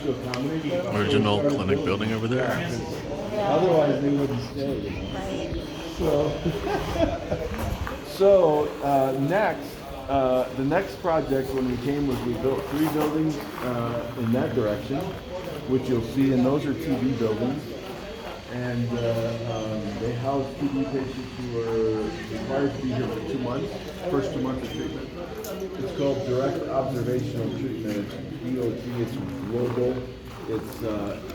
to accommodate them. Original clinic building over there. Otherwise, they wouldn't stay. You know? Next, the next project when we came was we built 3 buildings in that direction, which you'll see, and those are TB buildings. And they house TB patients who are required to be here for 2 months, first 2 months of treatment. It's called direct observational treatment. It's DOT, it's global. It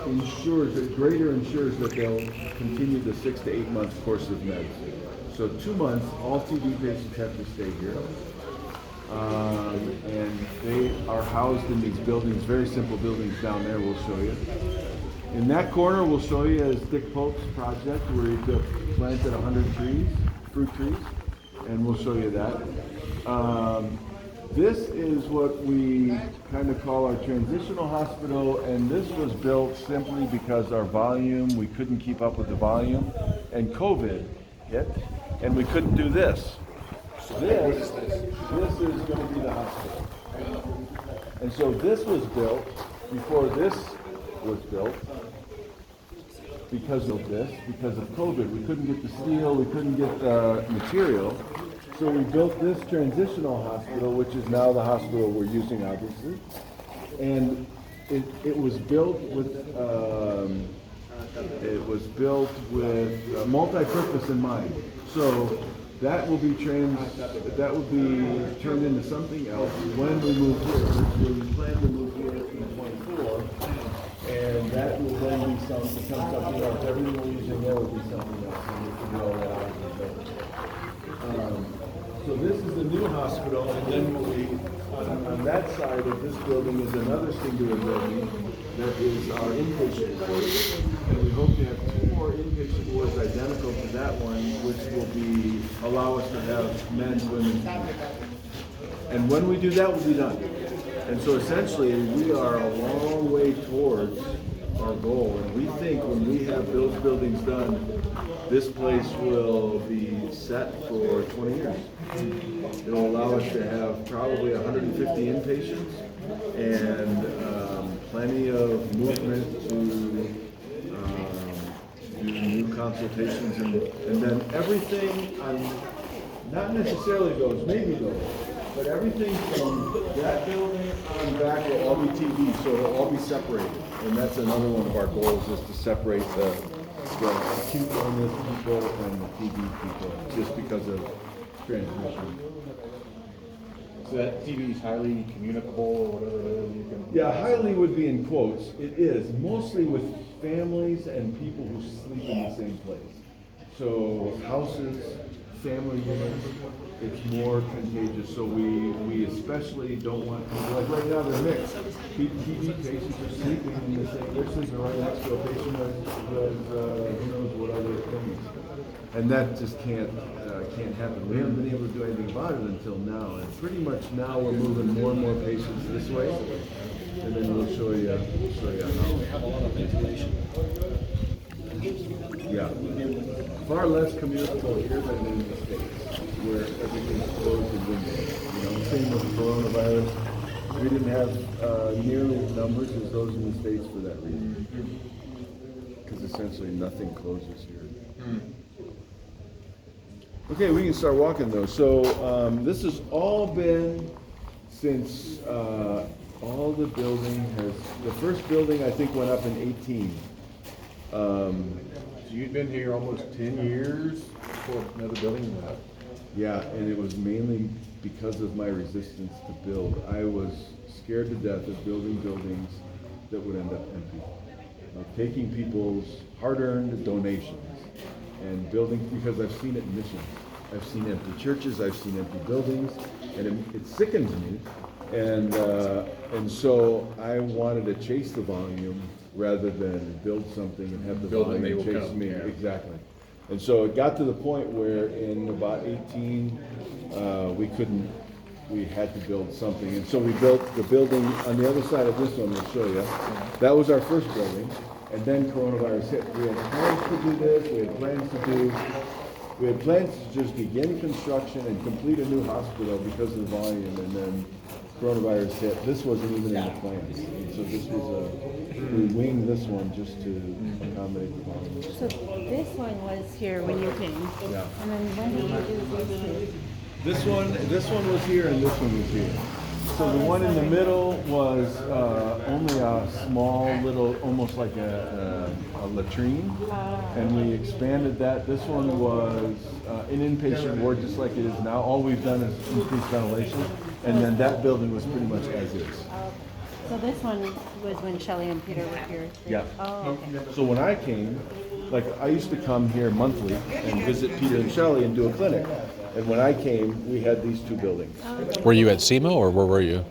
ensures that they'll continue the 6 to 8 month course of meds. So 2 months, all TB patients have to stay here. And they are housed in these buildings, very simple buildings down there, we'll show you. In that corner, we'll show you is Dick Pope's project where he planted 100 trees, fruit trees, and we'll show you that. This is what we kind of call our transitional hospital, and this was built simply because our volume, we couldn't keep up with the volume, and COVID hit, and we couldn't do this. This is going to be the hospital. And so this was built before this was built because of COVID. We couldn't get the steel, we couldn't get the material. So we built this transitional hospital, which is now the hospital we're using, obviously. And it was built with multi-purpose in mind. So that will be turned into something else when we move here. We plan to move here in 24, and that will then become something else. Everything we're using there will be something else, and we can roll that out. So this is the new hospital, and then on that side of this building is another singular building that is our inpatient ward, and we hope to have 2 more inpatient wards identical to that one, which will allow us to have men's, women's. And when we do that, we'll be done. And so essentially, we are a long way towards our goal, and we think when we have those buildings done, this place will be set for 20 years. It'll allow us to have probably 150 inpatients and plenty of movement to do new consultations, and then everything not necessarily those, maybe those, but everything from that building on back will all be TB, so it'll all be separated. And that's another one of our goals, is to separate the acute illness people and the TB people, just because of transmission. So that TB is highly communicable or whatever it is? Yeah, highly would be in quotes. It is, mostly with families and people who sleep in the same place. So houses, family units, it's more contagious. So we especially don't want, like right now they're mixed. TB patients are sleeping in the same, they're sleeping right next to a patient that who knows what other things. And that just can't happen. We haven't been able to do anything about it until now. And pretty much now we're moving more and more patients this way. And then we'll show you how. We have a lot of ventilation. Yeah. Far less communicable here than in the States, where everything's closed and windowed. Same with coronavirus. We didn't have nearly as numbers as those in the States for that reason. Because essentially nothing closes here. Okay, we can start walking though. So this has all been since all the building has, the first building I think went up in 18. So you'd been here almost 10 years before another building went up? Yeah, and it was mainly because of my resistance to build. I was scared to death of building buildings that would end up empty. Like taking people's hard-earned donations and building, because I've seen it in missions. I've seen empty churches, I've seen empty buildings, and it sickens me. And so I wanted to chase the volume rather than build something and have the volume chase me. Yeah. Exactly. And so it got to the point where in about 18, we had to build something. And so we built the building on the other side of this one, we'll show you. That was our first building. And then coronavirus hit. We had plans to do this, we had plans to just begin construction and complete a new hospital because of the volume, and then coronavirus hit, this wasn't even in the plans. And so this was we winged this one just to accommodate the volume. So this one was here when you came. Yeah. And then when did you do these two? This one was here and this one was here. So the one in the middle was only a small little, almost like a latrine, and we expanded that. This one was an inpatient ward, just like it is now. All we've done is increase ventilation, and then that building was pretty much as is. So this one was when Shelley and Peter were here. Yeah. Oh, okay. So when I came, like I used to come here monthly and visit Peter and Shelley and do a clinic. And when I came, we had these two buildings. Were you at SEMA or where were you?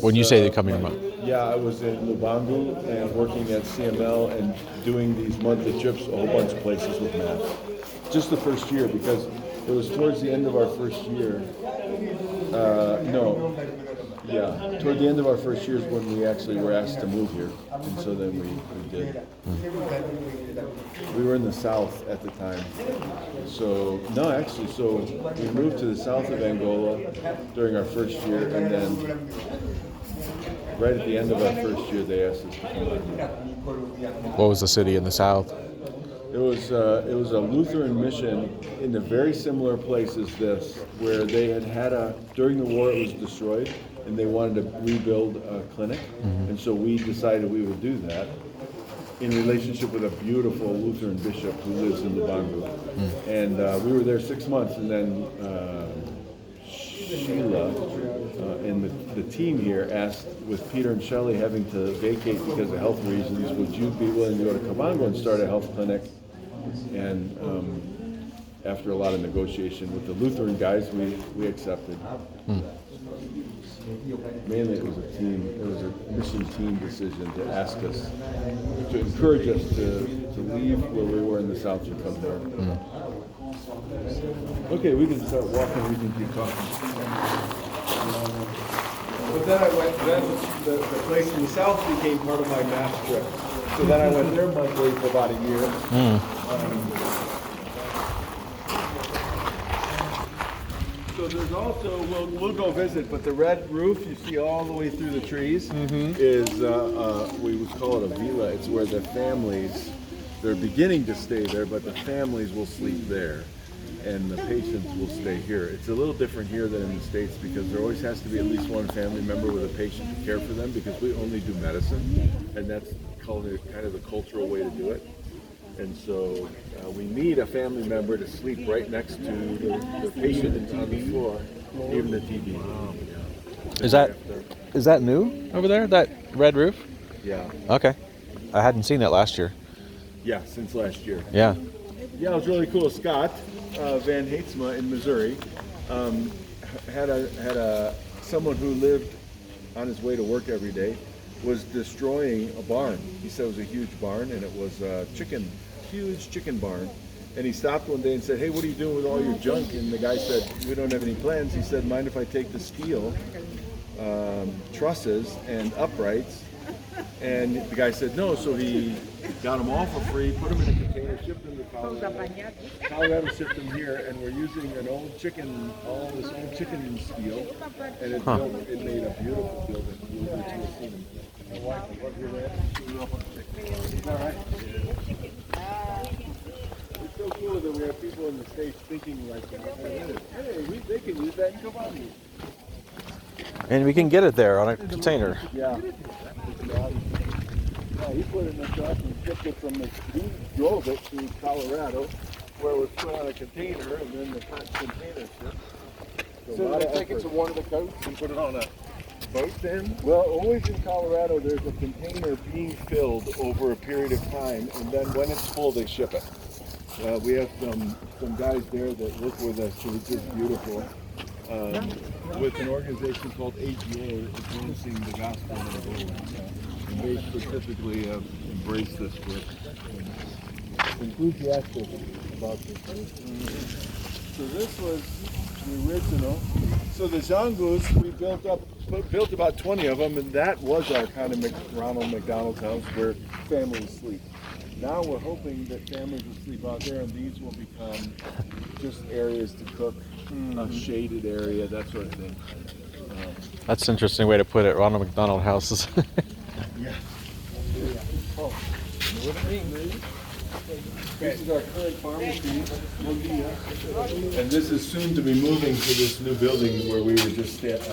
When you say they come here, Yeah, I was in Lubangu and working at CML and doing these monthly trips a whole bunch of places with Matt. Just the first year, because it was towards the end of our first year. Toward the end of our first year is when we actually were asked to move here, and so then we did. We were in the south at the time, so we moved to the south of Angola during our first year, and then right at the end of our first year, they asked us to come back. What was the city in the south? It was a Lutheran mission in a very similar place as this, where they had during the war it was destroyed, and they wanted to rebuild a clinic, and so we decided we would do that in relationship with a beautiful Lutheran bishop who lives in Lubangu. And we were there 6 months, and then Sheila and the team here asked, with Peter and Shelley having to vacate because of health reasons, would you be willing to go to Cavagno and start a health clinic? And after a lot of negotiation with the Lutheran guys, we accepted. Mainly it was a mission team decision to ask us, to encourage us to leave where we were in the south to come there. Okay, we can start walking, we can keep talking. But then the place in the south became part of my mass trip. So then I went there monthly for about a year. So there's also, we'll go visit, but the red roof you see all the way through the trees is, we would call it a villa. It's where the families, they're beginning to stay there, but the families will sleep there and the patients will stay here. It's a little different here than in the States because there always has to be at least one family member with a patient to care for them because we only do medicine, and that's kind of the cultural way to do it. And so we need a family member to sleep right next to the patient on the floor, even the TB. Is that new over there? That red roof? Yeah. Okay, I hadn't seen that last year. Yeah, since last year. Yeah. Yeah, it was really cool. Scott Van Hatesma in Missouri had someone who lived on his way to work every day was destroying a barn. He said it was a huge barn, and it was a huge chicken barn. And he stopped one day and said, "Hey, what are you doing with all your junk?" And the guy said, "We don't have any plans." He said, "Mind if I take the steel trusses and uprights?" And the guy said no, so he got them all for free, put them in a container, shipped them to Colorado. Colorado shipped them here, and we're using this old chicken steel, and it made a beautiful building. We'll get to see them. My wife will love your ranch. All right. It's so cool that we have people in the States thinking like that. Hey, they can use that in Cavagno. And we can get it there on a container. Yeah. He put it in the truck and shipped it he drove it to Colorado, where it was put on a container, and then the container shipped. So they take it to one of the coats and put it on a boat then? Well, always in Colorado, there's a container being filled over a period of time, and then when it's full, they ship it. We have some guys there that work with us, so it's just beautiful. With an organization called AGA, Advancing the Gospel in Angola. And they specifically have embraced this work. Enthusiastic about this. So this was the original. So the Zangus, we built about 20 of them, and that was our kind of Ronald McDonald House where families sleep. Now we're hoping that families will sleep out there, and these will become just areas to cook, a shaded area, that sort of thing. That's an interesting way to put it. Ronald McDonald houses. Yeah. This is our current pharmacy, and this is soon to be moving to this new building where we were just standing.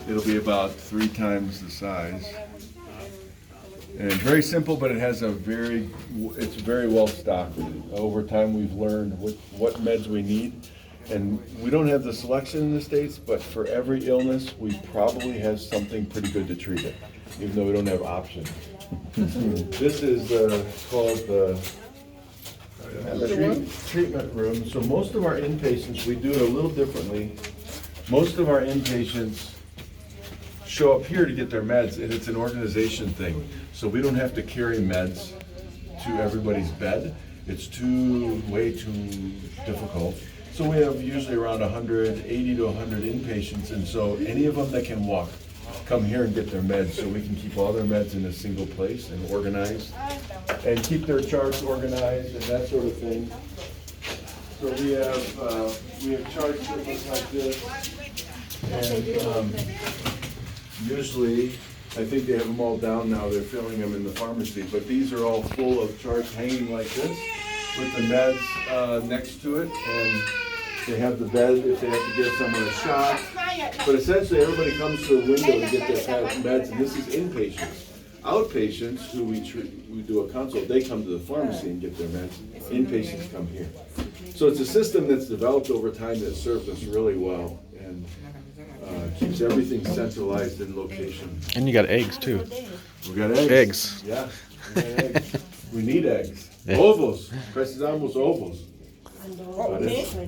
It'll be about 3 times the size. And very simple, but it has it's very well stocked. Over time, we've learned what meds we need. And we don't have the selection in the States, but for every illness, we probably have something pretty good to treat it, even though we don't have options. This is called the treatment room. So most of our inpatients, we do it a little differently. Most of our inpatients show up here to get their meds, and it's an organization thing. So we don't have to carry meds to everybody's bed. It's way too difficult. So we have usually around 80 to 100 inpatients, and so any of them that can walk come here and get their meds, so we can keep all their meds in a single place and organized, and keep their charts organized and that sort of thing. So we have charts that look like this, and usually, I think they have them all down now, they're filling them in the pharmacy, but these are all full of charts hanging like this, with the meds next to it, and they have the bed if they have to give someone a shot. But essentially, everybody comes to the window to get their meds, and this is inpatients. Outpatients, who we do a consult, they come to the pharmacy and get their meds. Inpatients come here. So it's a system that's developed over time that served us really well, and keeps everything centralized in location. And you got eggs too. We got eggs. Eggs. Yeah, we got eggs. We need eggs. Yeah. Ovos. Precisamos ovos.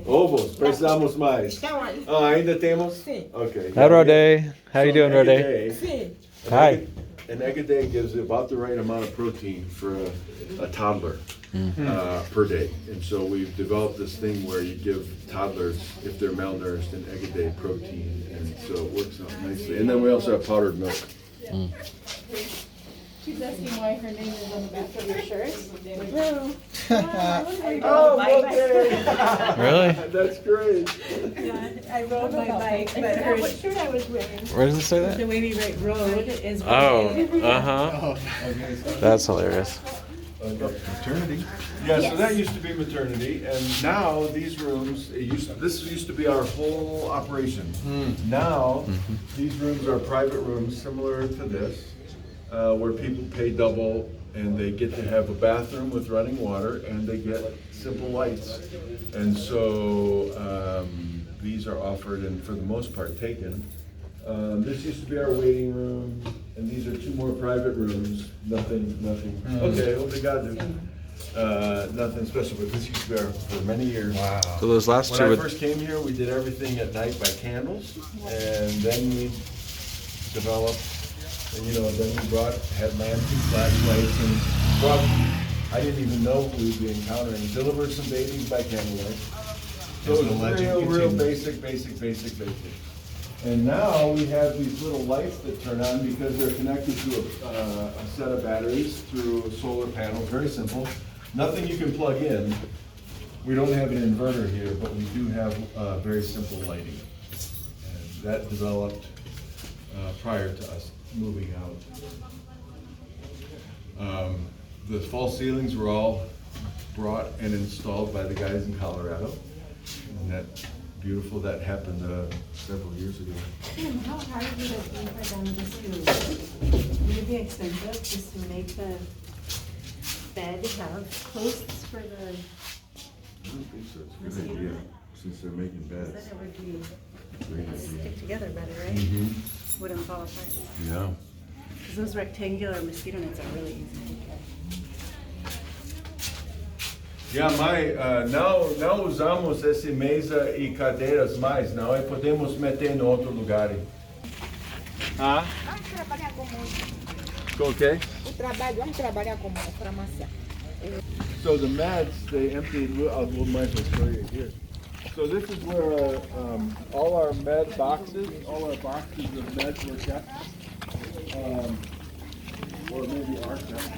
Ovos. Precisamos mais. Ainda temos? Okay. Hi, Rode. How you doing, Rode? Hi. An egg a day gives about the right amount of protein for a toddler per day. And so we've developed this thing where you give toddlers, if they're malnourished, an egg a day protein. And so it works out nicely. And then we also have powdered milk. She's asking why her name is on the back of your shirt. Really? That's great. I rode my bike, but what shirt I was wearing. Where does it say that? The way we write road is. Oh, uh-huh. That's hilarious. Maternity. Yeah, so that used to be maternity, and now these rooms, this used to be our whole operation. Now, these rooms are private rooms similar to this, where people pay double, and they get to have a bathroom with running water, and they get simple lights. And so these are offered and for the most part taken. This used to be our waiting room, and these are 2 more private rooms. Nothing. Okay, obrigado. Nothing special, but this used to be our for many years. Wow. So those last When two I would... first came here, we did everything at night by candles, and then we developed, and then we had lamps and flashlights, and I didn't even know who we'd be encountering. Delivered some babies by candlelight. So it was real basic. And now we have these little lights that turn on because they're connected to a set of batteries through a solar panel. Very simple. Nothing you can plug in. We don't have an inverter here, but we do have very simple lighting. And that developed prior to us moving out. The false ceilings were all brought and installed by the guys in Colorado. And that beautiful, that happened several years ago. How hard would it be for them would it be expensive just to make the bed have posts for the, I don't think so. It's a good idea, since they're making beds. then it would be, Great idea. stick together better, right? Wouldn't fall apart. Yeah. Because those rectangular mosquito nets are really easy to get. Yeah, não usamos essa mesa e cadeiras mais, não é? Podemos meter em outro lugar. Ah? Vamos trabalhar com muito. Com o quê? Vamos trabalhar com muito para amassar. So the meds, they emptied, we'll might as well show you here. So this is where all our med boxes, all our boxes of meds were kept. Or maybe are kept.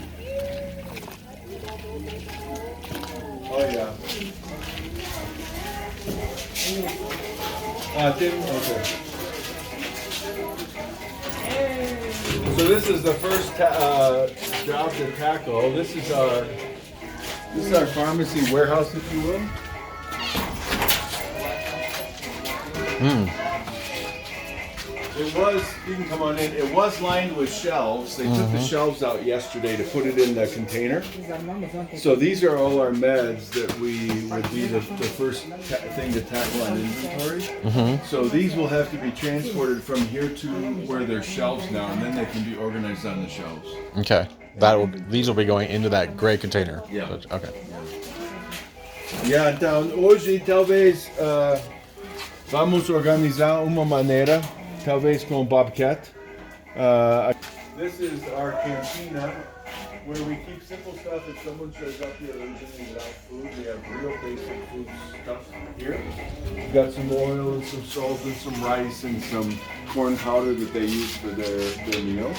Oh yeah. Okay. this is the first job to tackle. This is our pharmacy warehouse, if you will. It was, you can come on in, it was lined with shelves. They took the shelves out yesterday to put it in the container. So these are all our meds that we would be the first thing to tackle on inventory. So these will have to be transported from here to where there's shelves now, and then they can be organized on the shelves. Okay. These will be going into that gray container. Yeah. Okay. Yeah, então hoje talvez vamos organizar uma maneira, talvez com Bobcat. This is our cantina where we keep simple stuff. If someone shows up here originally without food, we have real basic food stuff here. We've got some oil and some salt and some rice and some corn powder that they use for their meals.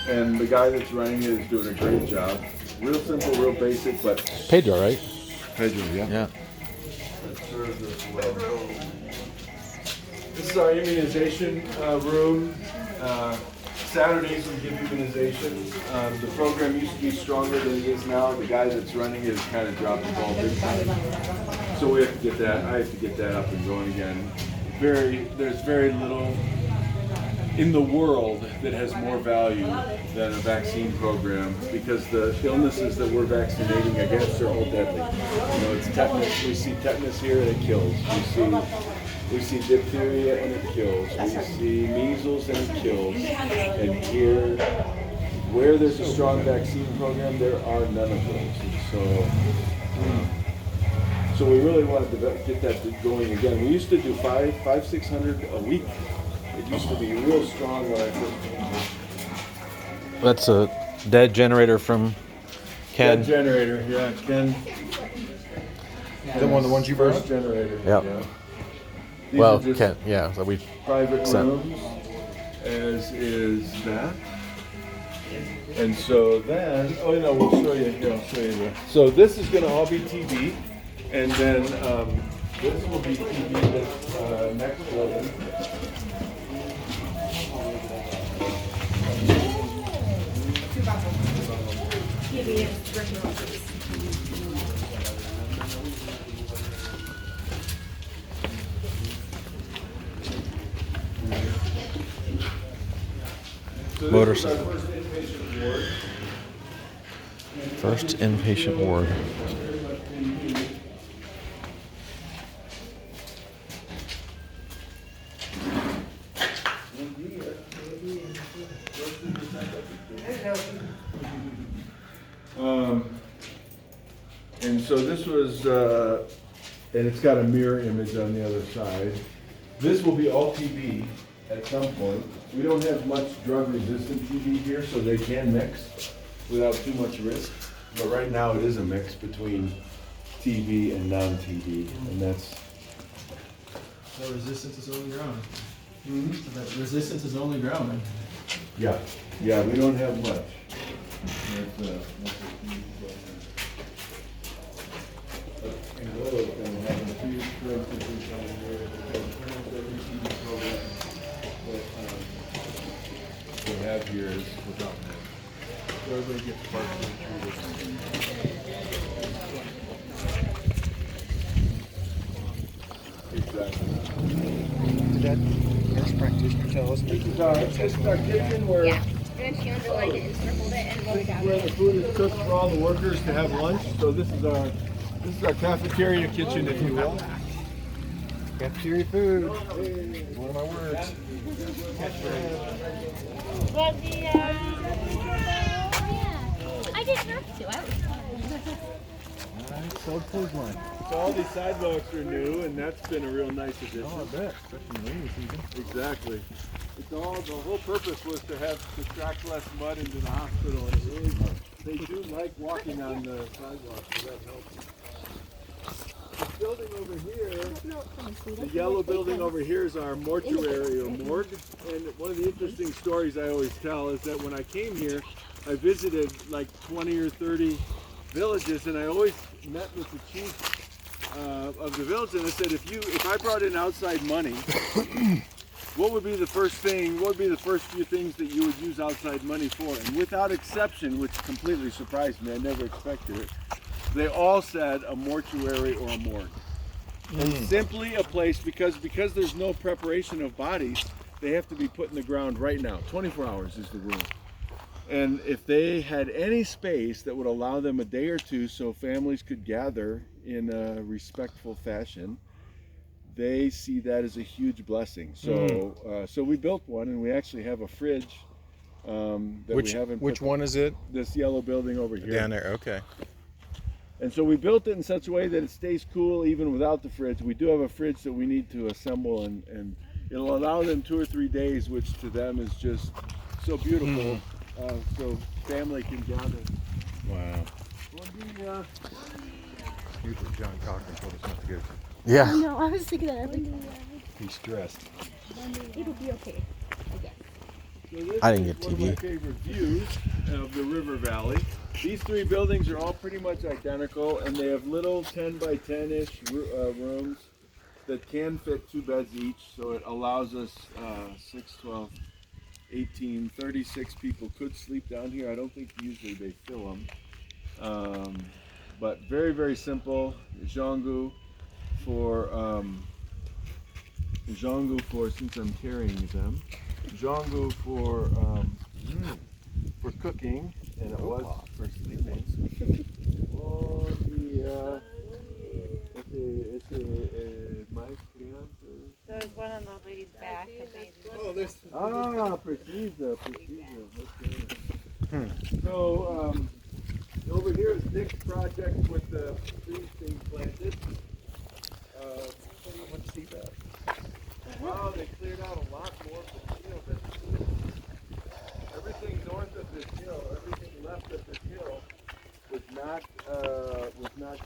And the guy that's running it is doing a great job. Real simple, real basic, but Pedro, right? Pedro, yeah. Yeah. This is our immunization room. Saturdays we give immunizations. The program used to be stronger than it is now. The guy that's running it has kind of dropped the ball big time. So we have to get that. I have to get that up and going again. There's very little in the world that has more value than a vaccine program, because the illnesses that we're vaccinating against are all deadly. You know, it's tetanus. We see tetanus here and it kills. We see diphtheria and it kills. We see measles and it kills. And here, where there's a strong vaccine program, there are none of those. So we really wanted to get that going again. We used to do 600 a week. It used to be real strong when I first came here. That's a dead generator from Ken. That generator, yeah, Ken. The ones you First brought? generator. Yep. Yeah. These Well, are just Ken, yeah. So we private Set. rooms, as is that. And so then, we'll show you. Yeah, I'll show you that. So this is going to all be TV, and then this will be TV that's next building. So Motor this is our cycle. first inpatient ward. First inpatient ward. And so this was, and it's got a mirror image on the other side. This will be all TB at some point. We don't have much drug-resistant TB here, so they can mix without too much risk. But right now it is a mix between TB and non-TB, and that's. So resistance is only growing. So that resistance is only growing. Yeah, we don't have much. That's a huge program. And we're going to have a huge program here that every TB program that we have here is without meds. So everybody gets partially treated. Exactly. Did that nurse practitioner tell us? This is our kitchen where. Yeah. And then she underlined it and circled it and wrote it down. Where the food is cooked for all the workers to have lunch. So this is our cafeteria kitchen, if you will. Cafeteria food. One of my words. But yeah, I didn't have to. I was So all these sidewalks are new, and that's been a real nice addition. Oh, I bet. Especially in the rainy season. Exactly. The whole purpose was to track less mud into the hospital, and it really, they do like walking on the sidewalk, so that helps. The building over here, the yellow building over here is our mortuary or morgue. And one of the interesting stories I always tell is that when I came here, I visited like 20 or 30 villages, and I always met with the chief of the village, and I said, if I brought in outside money, what would be the first thing, what would be the first few things that you would use outside money for? And without exception, which completely surprised me, I never expected it, they all said a mortuary or a morgue. And simply a place, because there's no preparation of bodies, they have to be put in the ground right now. 24 hours is the rule. And if they had any space that would allow them a day or two so families could gather in a respectful fashion, they see that as a huge blessing. So so we built one, and we actually have a fridge that we haven't Which put, one is it? this yellow building over here. Down there, okay. And so we built it in such a way that it stays cool even without the fridge. We do have a fridge that we need to assemble, and it'll allow them 2 or 3 days, which to them is just so beautiful. So family can gather. Wow. Here's what John Cochran told us not to go to. Yeah. No, I was thinking that every time. He's stressed. It'll be okay, I guess. So this I didn't is get one of my TV. favorite views of the river valley. These 3 buildings are all pretty much identical, and they have little 10 by 10-ish rooms that can fit 2 beds each. So it allows us 6, 12, 18, 36 people could sleep down here. I don't think usually they fill them. But very, very simple. Zhangu for since I'm carrying them. Zhangu for cooking, and it was for sleeping. Oh, mais crianças. There's one on the lady's back. Oh, there's precisa. Okay. So over here is Nick's project with the trees being planted. Let's see that. Wow, they cleared out a lot more from the hill than everything north of this hill, everything left of this hill was not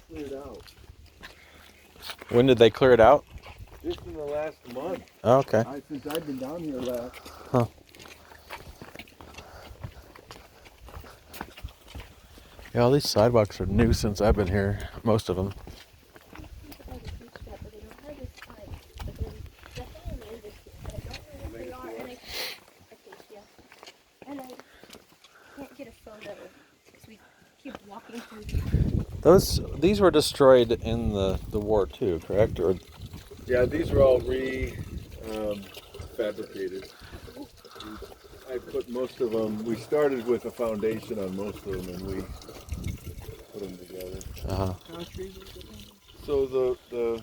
cleared out. When did they clear it out? Just in the last month. Oh, okay. Since I've been down here last. Huh. Yeah, all these sidewalks are new since I've been here. Most of them. And I can't get a photo because we keep walking through. These were destroyed in the war too, correct? Or Yeah, these are all fabricated. I put most of them. We started with a foundation on most of them, and we put them together. So the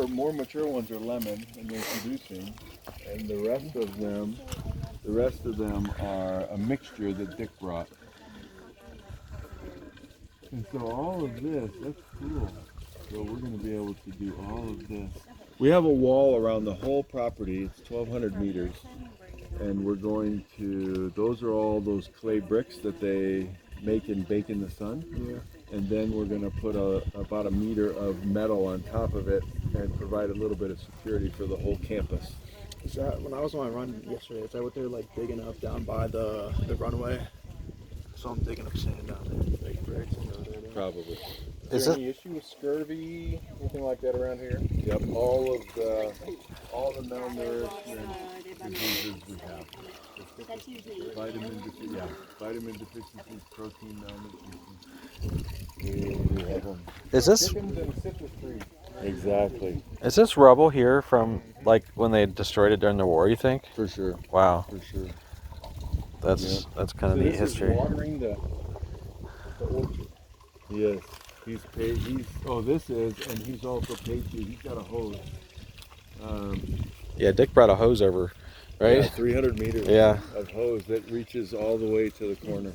more mature ones are lemon, and they're producing, and the rest of them are a mixture that Dick brought. And so all of this, that's cool. So we're going to be able to do all of this. We have a wall around the whole property. It's 1,200 meters. And we're going to, those are all those clay bricks that they make and bake in the sun. Yeah. And then we're going to put about a meter of metal on top of it and provide a little bit of security for the whole campus. Is that, when I was on my run yesterday, is that what they're like digging up down by the runway? So I'm digging up sand down there, big bricks. Probably. Is there any issue with scurvy, anything like that around here? Yep, all the malnourishment diseases we have. That's usually Vitamin deficiencies, protein malnutrition. We have them. is this Chickens and citrus trees. Exactly. is this rubble here from like when they destroyed it during the war? You think? For sure. Wow, For sure. that's kind of neat history. Is watering the orchard. Yes. He's and he's also paid to. He's got a hose. Yeah, Dick brought a hose over, right? Yeah, 300 meters Yeah. of hose that reaches all the way to the corner.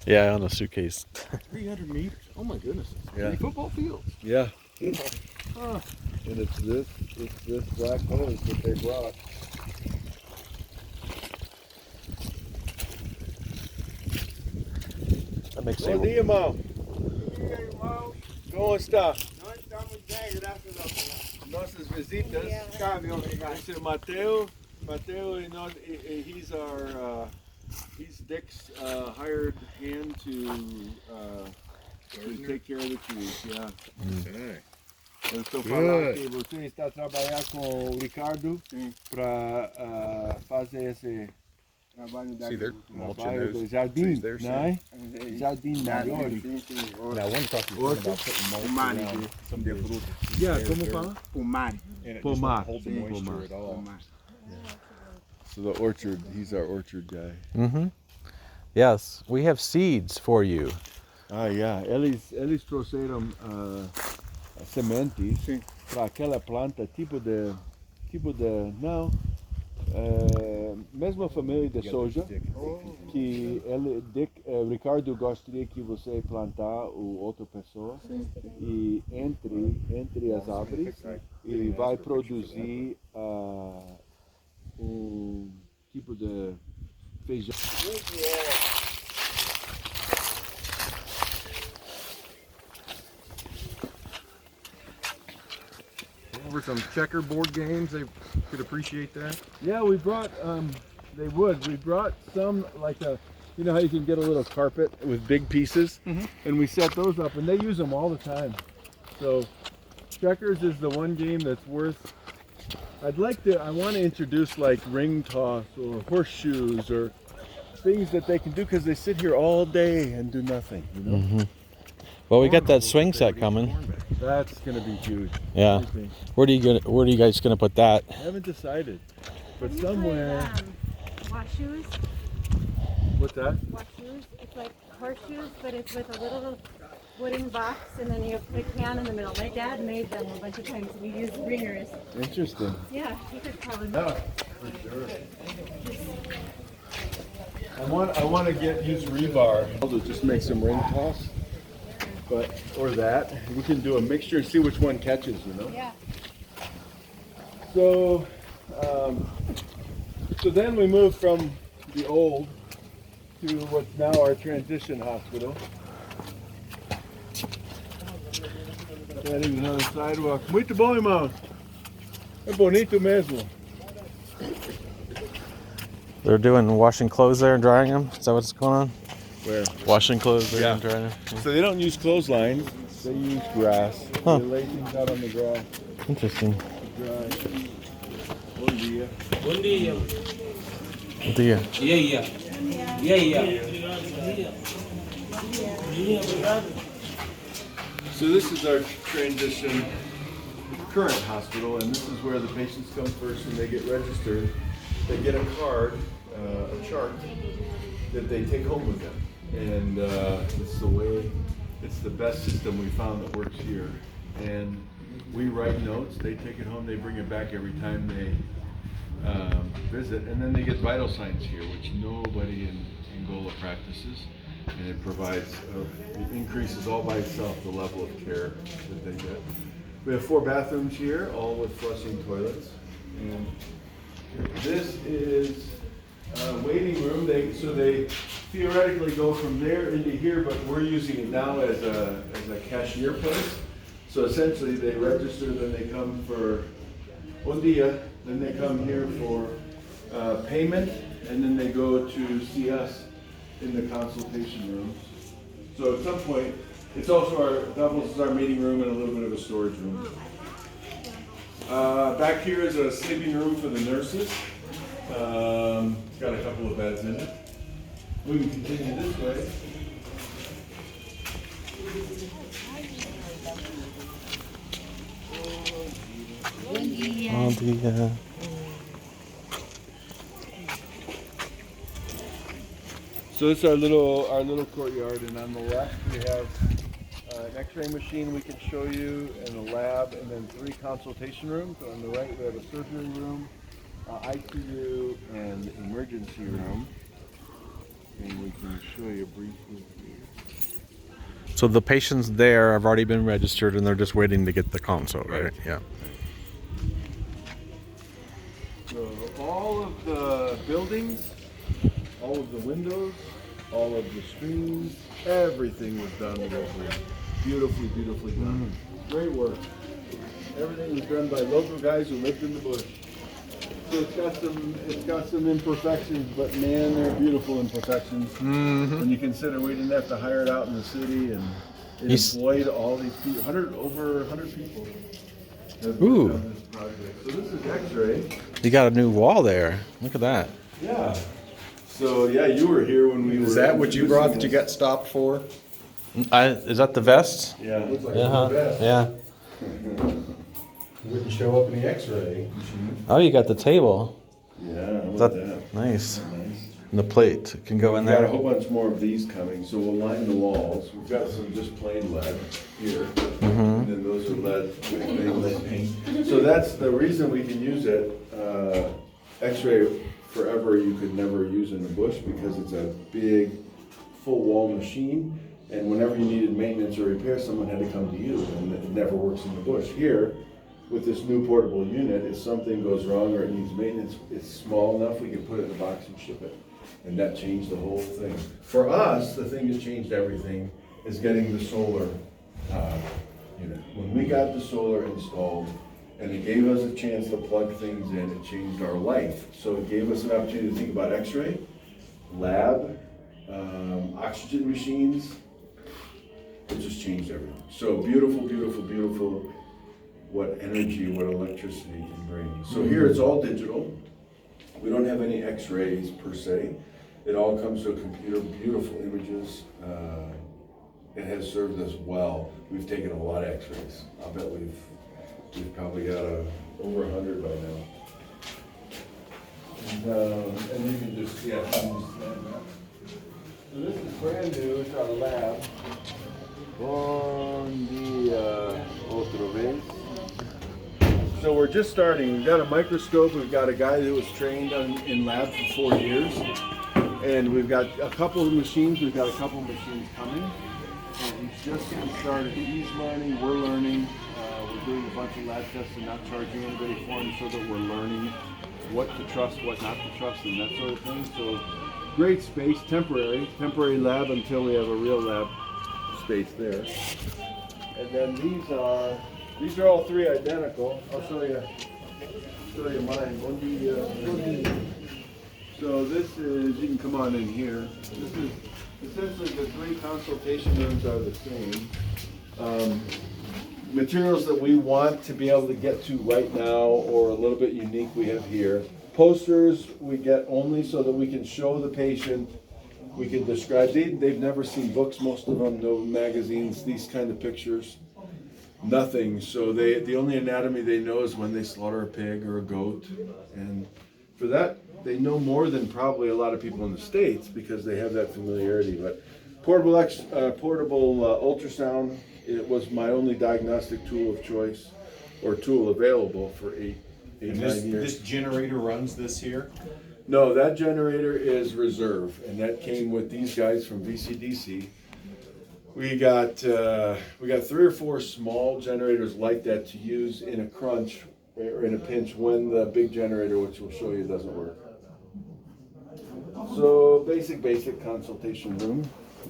Yeah, on a suitcase. 300 meters? Oh my goodness. Yeah. 3 football fields. Yeah. And it's this black hose that they brought. That makes Bom sense. dia, irmão. Como está? Nossas visitas. Esse é Mateo. Mateo, he's Dick's hired hand to take care of the trees. Yeah. Okay. Eu estou falando que você está trabalhando com o Ricardo para fazer esse trabalho See, they're mulching trabalho do those jardim, trees there, né? Jardim maior. Now, I want to talk to you about putting mulch around some of the fruit. Yeah, como fala? Pomar. And it just Pomar. won't hold the moisture Pomar. at all. So the orchard, he's our orchard guy. Mm-hmm. Yes, we have seeds for you. Yeah. Eles trouxeram sementes para aquela planta não, mesma família de soja que Ricardo gostaria que você plantar o outra pessoa e entre as árvores e vai produzir tipo de feijão. Over some checkerboard games, they could appreciate that. Yeah, we brought, they would. We brought some, like you know how you can get a little carpet with big pieces? And we set those up, and they use them all the time. So, checkers is the one game that's worth, I want to introduce like ring toss or horseshoes or things that they can do because they sit here all day and do nothing, you know? Mm-hmm. Well, we got that swing set coming. That's gonna be huge. Yeah. I think. Where are you guys gonna put that? I haven't decided, but We somewhere. put, wash shoes. What's that? Wash shoes. It's like horseshoes, but it's with a little wooden box, and then you put a can in the middle. My dad made them a bunch of times. We used ringers. Interesting. Yeah, you could probably. Yeah, for sure. I want to use rebar. To just make some ring toss, or that. We can do a mixture and see which one catches, you know. Yeah. So, so then we moved from the old to what's now our transition hospital. Adding another sidewalk. Muito bom, irmão. É bonito mesmo. They're doing washing clothes there and drying them. Is that what's going on? Where? Washing clothes there Yeah. and drying them. So they don't use clotheslines, they use grass. Huh. They lay things out on the grass Interesting. to dry. Bom dia. Bom dia. What do you? So this is our transition current hospital, and this is where the patients come first and they get registered. They get a card, a chart that they take home with them, and it's the best system we found that works here. And we write notes, they take it home, they bring it back every time they visit, and then they get vital signs here, which nobody in Angola practices, and it provides, it increases all by itself the level of care that they get. We have 4 bathrooms here, all with flushing toilets, and this is a waiting room. So they theoretically go from there into here, but we're using it now as a cashier place. So essentially they register, then they come for un dia, then they come here for payment, and then they go to see us in the consultation rooms. So at some point, it's also doubles as our meeting room and a little bit of a storage room. Back here is a sleeping room for the nurses. It's got a couple of beds in it. We can continue this way. Oh, the, So this is our little courtyard, and on the left we have an X-ray machine we can show you, and a lab, and then 3 consultation rooms. On the right we have a surgery room, ICU, and emergency room. And we can show you briefly here. so the patients there have already been registered and they're just waiting to get the consult, right? Yeah. So all of the buildings, all of the windows, all of the screens, everything was done locally. Beautifully, beautifully done. Great work. Everything was done by local guys who lived in the bush. So it's got some imperfections, but man, they're beautiful imperfections. When you consider we didn't have to hire it out in the city, and It He's- employed all these people, over 100 people. Have Ooh. worked on this project. So this is X-ray. You got a new wall there. Look at that. Yeah. So yeah, you were here when we were. Is that what you brought that you introducing got stopped for? Is that the vest? this. Yeah. Looks like Yeah. Wouldn't show up in the X-ray. Oh, you got the table. Yeah, how about That, that? nice. Nice. And the plate can go in We've got a there. whole bunch more of these coming, so we'll line the walls. We've got some just plain lead here, and then those are lead with paint. So that's the reason we can use it. X-ray forever you could never use in the bush because it's a big, full wall machine. And whenever you needed maintenance or repair, someone had to come to you, and it never works in the bush. Here, with this new portable unit, if something goes wrong or it needs maintenance, it's small enough, we can put it in a box and ship it. And that changed the whole thing. For us, the thing that changed everything is getting the solar unit. When we got the solar installed, and it gave us a chance to plug things in, it changed our life. So it gave us an opportunity to think about X-ray, lab, oxygen machines. It just changed everything. So beautiful, beautiful, beautiful, what energy, what electricity can bring. So here it's all digital. We don't have any X-rays per se. It all comes to a computer, beautiful images. It has served us well. We've taken a lot of X-rays. I'll bet we've probably got over 100 by now. And you can just, yeah, you can just stand up. So this is brand new, it's our lab. Bon dia, otro vez. So we're just starting. We've got a microscope. We've got a guy who was trained in lab for 4 years. And we've got a couple of machines. We've got a couple of machines coming. And he's just getting started. He's learning, we're learning. We're doing a bunch of lab tests and not charging anybody for them so that we're learning what to trust, what not to trust, and that sort of thing. So great space, temporary lab until we have a real lab space there. And then these are all three identical. I'll show you mine. So this is, you can come on in here. This is essentially the three consultation rooms are the same. Materials that we want to be able to get to right now or a little bit unique we have here. Posters we get only so that we can show the patient, we can describe, they've never seen books, most of them, no magazines, these kind of pictures, nothing. So the only anatomy they know is when they slaughter a pig or a goat. And for that, they know more than probably a lot of people in the States because they have that familiarity. But portable ultrasound, it was my only diagnostic tool of choice, or tool available for 9 years. This generator runs this here? No, that generator is reserve, and that came with these guys from VCDC. We got 3 or 4 small generators like that to use in a crunch or in a pinch when the big generator, which we'll show you, doesn't work. So basic consultation room.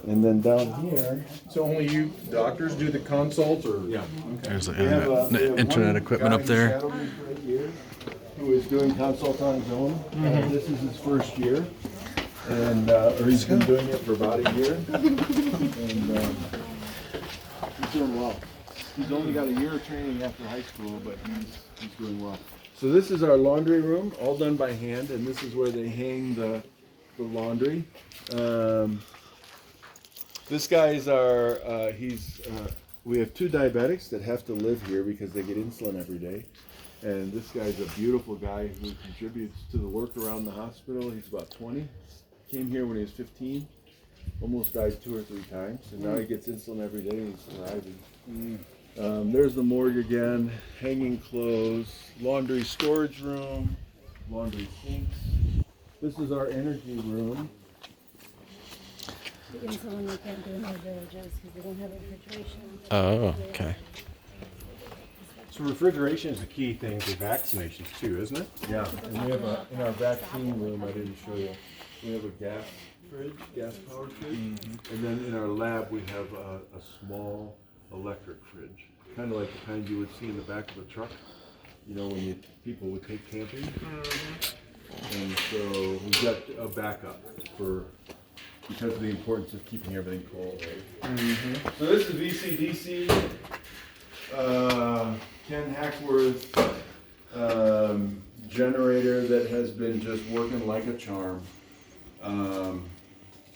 And then down here, So only you doctors do the consults, or? yeah. There's the We have internet one equipment guy up there. who shadowed me for 8 years, who is doing consult on his own. This is his first year, and or he's been doing it for about a year, and he's doing well. He's only got a year of training after high school, but he's doing well. So this is our laundry room, all done by hand, and this is where they hang the laundry. This guy's we have 2 diabetics that have to live here because they get insulin every day. And this guy's a beautiful guy who contributes to the work around the hospital. He's about 20. Came here when he was 15. Almost died 2 or 3 times. And now he gets insulin every day and he's thriving. There's the morgue again. Hanging clothes. Laundry storage room. Laundry sinks. This is our energy room. The insulin they can't do in their villages because they don't have refrigeration. Oh, okay. So refrigeration is a key thing for vaccinations too, isn't it? Yeah, and we have in our vaccine room, I didn't show you, we have a gas powered fridge. And then in our lab, we have a small electric fridge, kind of like the kind you would see in the back of a truck, you know, when people would take camping. And so we've got a backup for because of the importance of keeping everything cold, right? So this is VCDC, Ken Hackworth generator that has been just working like a charm.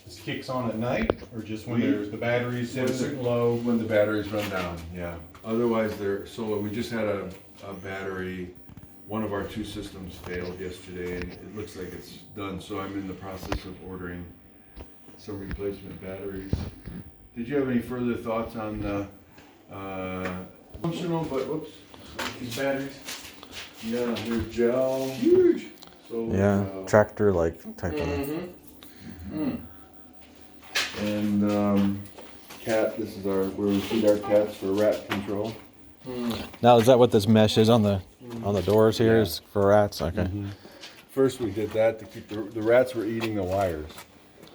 This kicks on at night, or just when there's the batteries sitting low? When the batteries run down, yeah. Otherwise, so we just had a battery, one of our 2 systems failed yesterday, and it looks like it's done, so I'm in the process of ordering some replacement batteries. Did you have any further thoughts on the functional, but whoops, these batteries? Yeah, they're gel, huge. So Yeah, tractor like type of. And cat. This is where we feed our cats for rat control. Now is that what this mesh is on the doors here? Is for rats? Okay. First we did that to keep the rats were eating the wires,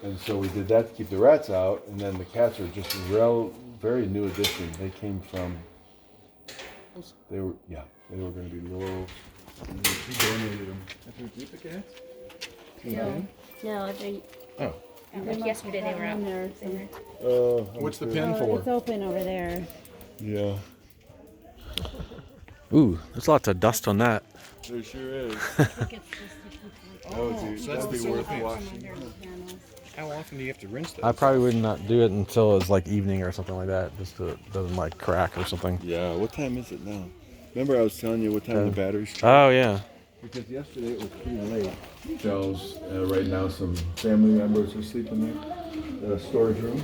and so we did that to keep the rats out. And then the cats are just a very new addition. They came from. They were going to be little. We donated them. Did we keep the cats? No, they. Oh. Like yesterday they were out. What's the pin for? It's open over there. Yeah, Ooh, there's lots of dust on that. there sure is. So that's be worth washing. How often do you have to rinse that? I probably would not do it until it's like evening or something like that, just so it doesn't like crack or something. Yeah, what time is it now? Remember I was telling you what time the batteries Oh yeah. Because yesterday it was pretty late. Tells right now some family members are sleeping there. The storage room.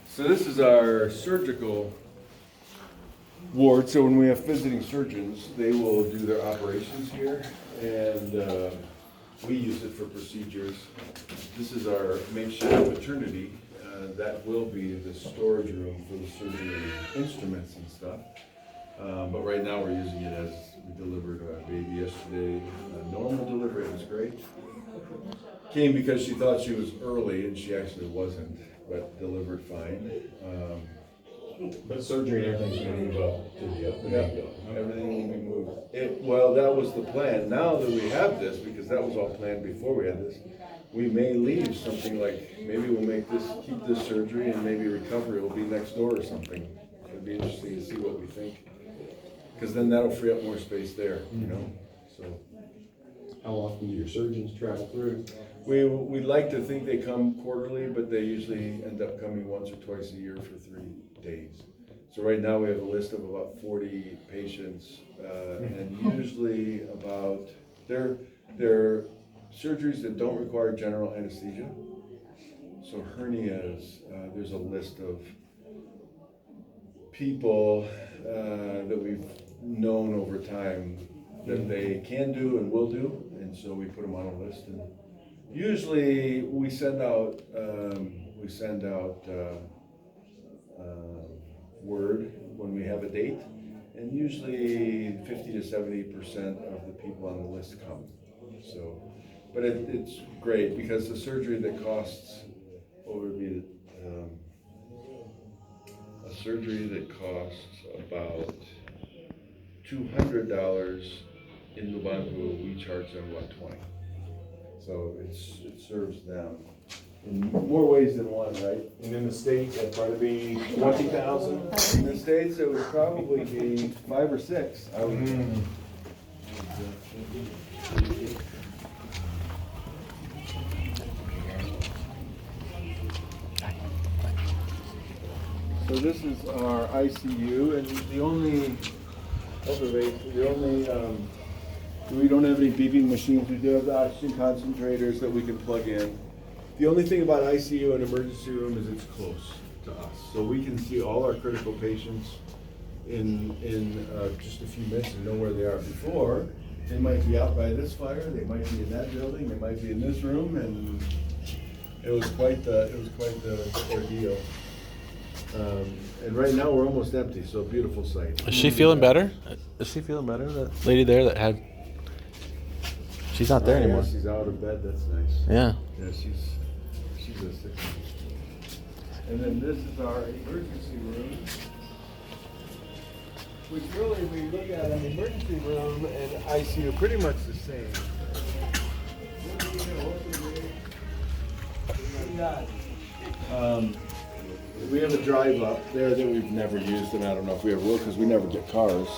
So this is our surgical ward. So when we have visiting surgeons, they will do their operations here, and we use it for procedures. This is our makeshift maternity. That will be the storage room for the surgery instruments and stuff. But right now we're using it as we delivered our baby yesterday. A normal delivery, it was great. Came because she thought she was early and she actually wasn't, but delivered fine. But surgery and everything's gonna move up to the main building. Everything will be moved. Well, that was the plan. Now that we have this, because that was all planned before we had this, we may leave something like, maybe we'll keep this surgery and maybe recovery will be next door or something. It'd be interesting to see what we think. Because then that'll free up more space there, you know, so. How often do your surgeons travel through? We'd like to think they come quarterly, but they usually end up coming once or twice a year for 3 days. So right now we have a list of about 40 patients, and usually about, they're surgeries that don't require general anesthesia. So hernias, there's a list of people that we've known over time that they can do and will do, and so we put them on a list. And usually we send out word when we have a date, and usually 50 to 70% of the people on the list come. So, but it's great because the surgery that costs, what would be a surgery that costs about $200 in Lubangku, we charge them about 20. So it serves them in more ways than one, right? And in the States, that'd probably be 20,000. In the States, it would probably be 5 or 6. I would So this is our ICU, and the only we don't have any beeping machines. We do have the oxygen concentrators that we can plug in. The only thing about ICU and emergency room is it's close to us, so we can see all our critical patients in just a few minutes and know where they are. Before, they might be out by this fire, they might be in that building, they might be in this room, and it was quite the ordeal. And right now we're almost empty, so beautiful sight. Is she feeling better? Is she feeling better? That lady there that had. She's not there anymore. Yeah, she's out of bed. That's nice. Yeah. Yeah, she's a sick one. And then this is our emergency room. which really we look at an emergency room and ICU pretty much the same. We have a drive up there that we've never used, and I don't know if we ever will because we never get cars.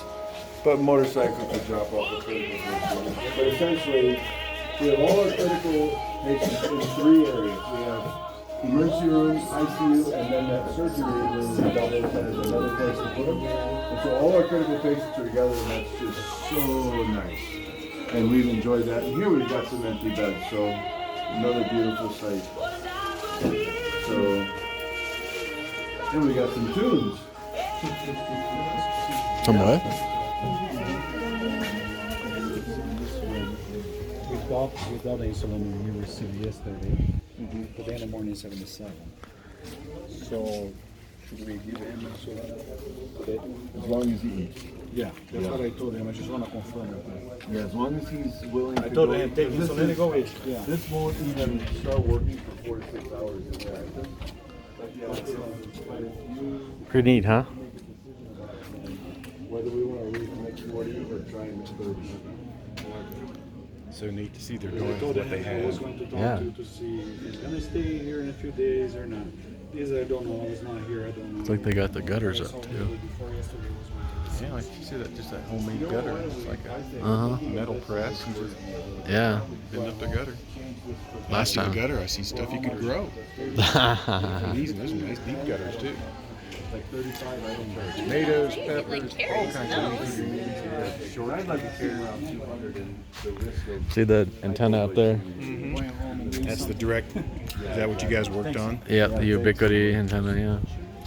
But motorcycles could drop off the critical patients. But essentially, we have all our critical patients in 3 areas. We have emergency room, ICU, and then that surgery room is double, that is another place to put them. And so all our critical patients are together, and that's just so nice. And we've enjoyed that. And here we've got some empty beds, so another beautiful sight. So, and we got some tunes. Some what? We got insulin when we received yesterday. Today in the morning 77. So should we give him insulin today? As long as he eats. Yeah, that's what I told him. I just want to confirm it. Yeah, as long as he's willing to I told go. him take This insulin and go eat. is- Yeah. This won't even start working for 4 to 6 hours a day. Pretty neat, huh? Whether we want to recommit 40 or try and 30. So neat to see they're I doing told what him they I was have. going to talk Yeah. to see if he's going to stay here in a few days or not. This I don't know. He's not here. I don't know. It's like they got the gutters I up saw him too. the day before yesterday was going to Yeah, like you see that, just that homemade gutter. It's like a Uh metal press and just huh. Yeah. bend up the gutter. Last See the time. gutter, I see stuff you could grow. These and those are nice deep gutters too. Like 35 items. Tomatoes, peppers, all kinds of things. Short. I'd like to carry around 200 and the risk of. See the antenna up there? That's the direct. Is that what you guys worked on? Yeah, the ubiquity antenna, yeah.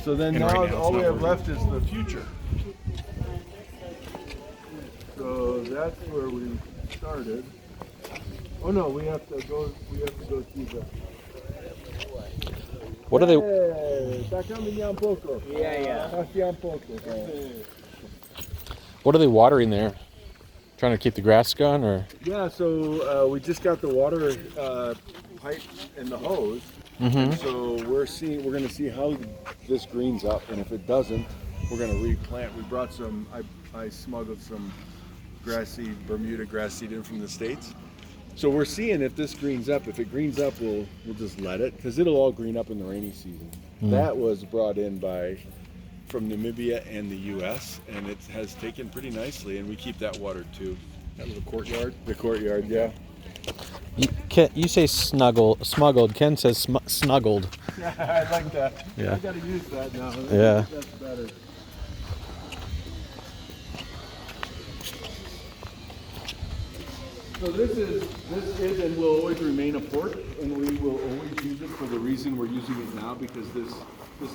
So then And now right now all it's we not have left is the future. So that's where we started. Oh no, we have to go see the. What are they? Hey, está caminando un poco. Hacia un poco. What are they watering there? Trying to keep the grass going, or? Yeah, so we just got the water pipe and the hose. Mm-hmm. So we're going to see how this greens up, and if it doesn't, we're going to replant. We brought some. I smuggled some grass seed, Bermuda grass seed in from the States. So we're seeing if this greens up. If it greens up, we'll just let it, because it'll all green up in the rainy season. That was brought in from Namibia and the U.S., and it has taken pretty nicely, and we keep that watered too. That was a courtyard. The courtyard, yeah. You say smuggled. Ken says snuggled. I like that. Yeah. I gotta use that now. Yeah. That's better. So this is and will always remain a port, and we will always use it for the reason we're using it now, because this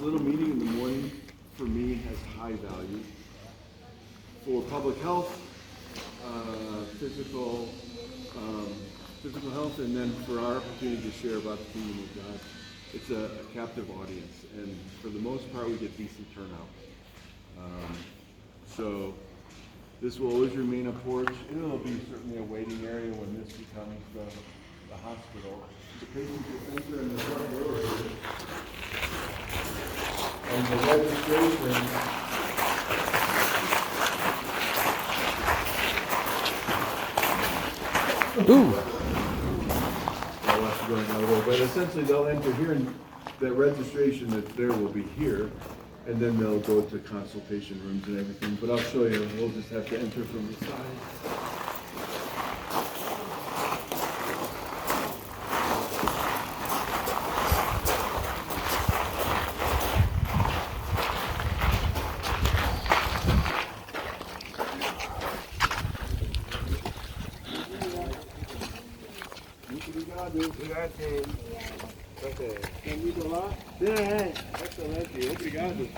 little meeting in the morning for me has high value for public health, physical health, and then for our opportunity to share about the kingdom of God. It's a captive audience, and for the most part, we get decent turnout. So this will always remain a porch. It'll be certainly a waiting area when this becomes the hospital. The patients will enter in the front door here. And the registration. Ooh. I'll have to go another way, but essentially they'll enter here, and the registration that's there will be here, and then they'll go to consultation rooms and everything. But I'll show you. We'll just have to enter from the side.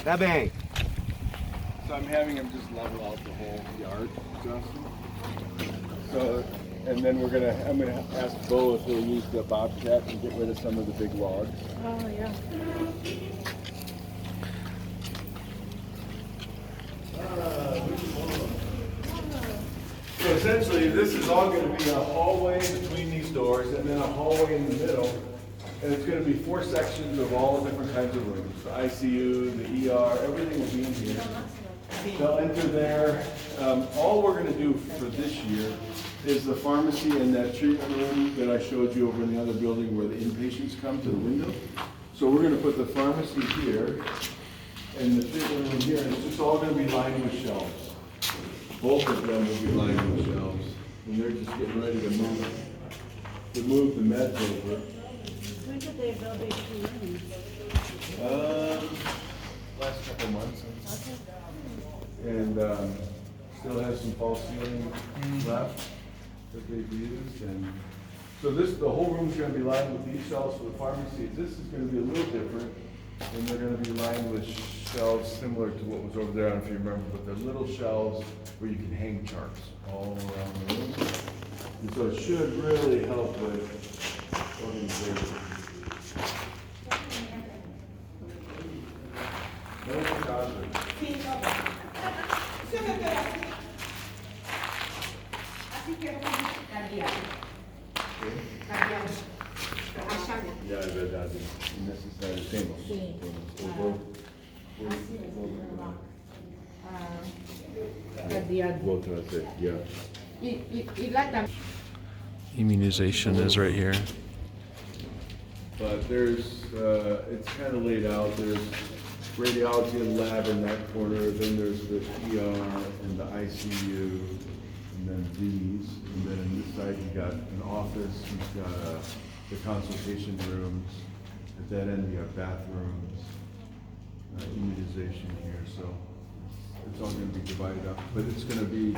Tá bem. So I'm having them just level out the whole yard, Justin. So, and then I'm gonna ask Bo if he'll use the bobcat and get rid of some of the big logs. Oh, yeah. So essentially, this is all going to be a hallway between these doors, and then a hallway in the middle. And it's going to be 4 sections of all different kinds of rooms. The ICU, the ER, everything will be in here. they'll enter there. All we're gonna do for this year is the pharmacy and that treatment room that I showed you over in the other building where the inpatients come to the window. So we're gonna put the pharmacy here and the treatment room here, and it's just all gonna be lined with shelves. Both of them will be lined with shelves, and they're just getting ready to move the meds over. When did they build these two rooms? Last couple months. And still has some false ceiling left that they've used, and so the whole room's gonna be lined with these shelves for the pharmacy. This is gonna be a little different, and they're gonna be lined with shelves similar to what was over there, I don't know if you remember, but they're little shelves where you can hang charts all around the room. And so it should really help with organization. Ya, es verdad, es necesario. Temos. Vou trazer, yeah. Immunization is right here. But there's, it's kind of laid out, there's radiology and lab in that corner, then there's the ER and the ICU, and then these, and then on this side you got an office, you've got the consultation rooms, at that end you have bathrooms, immunization here, so it's all gonna be divided up, but it's gonna be,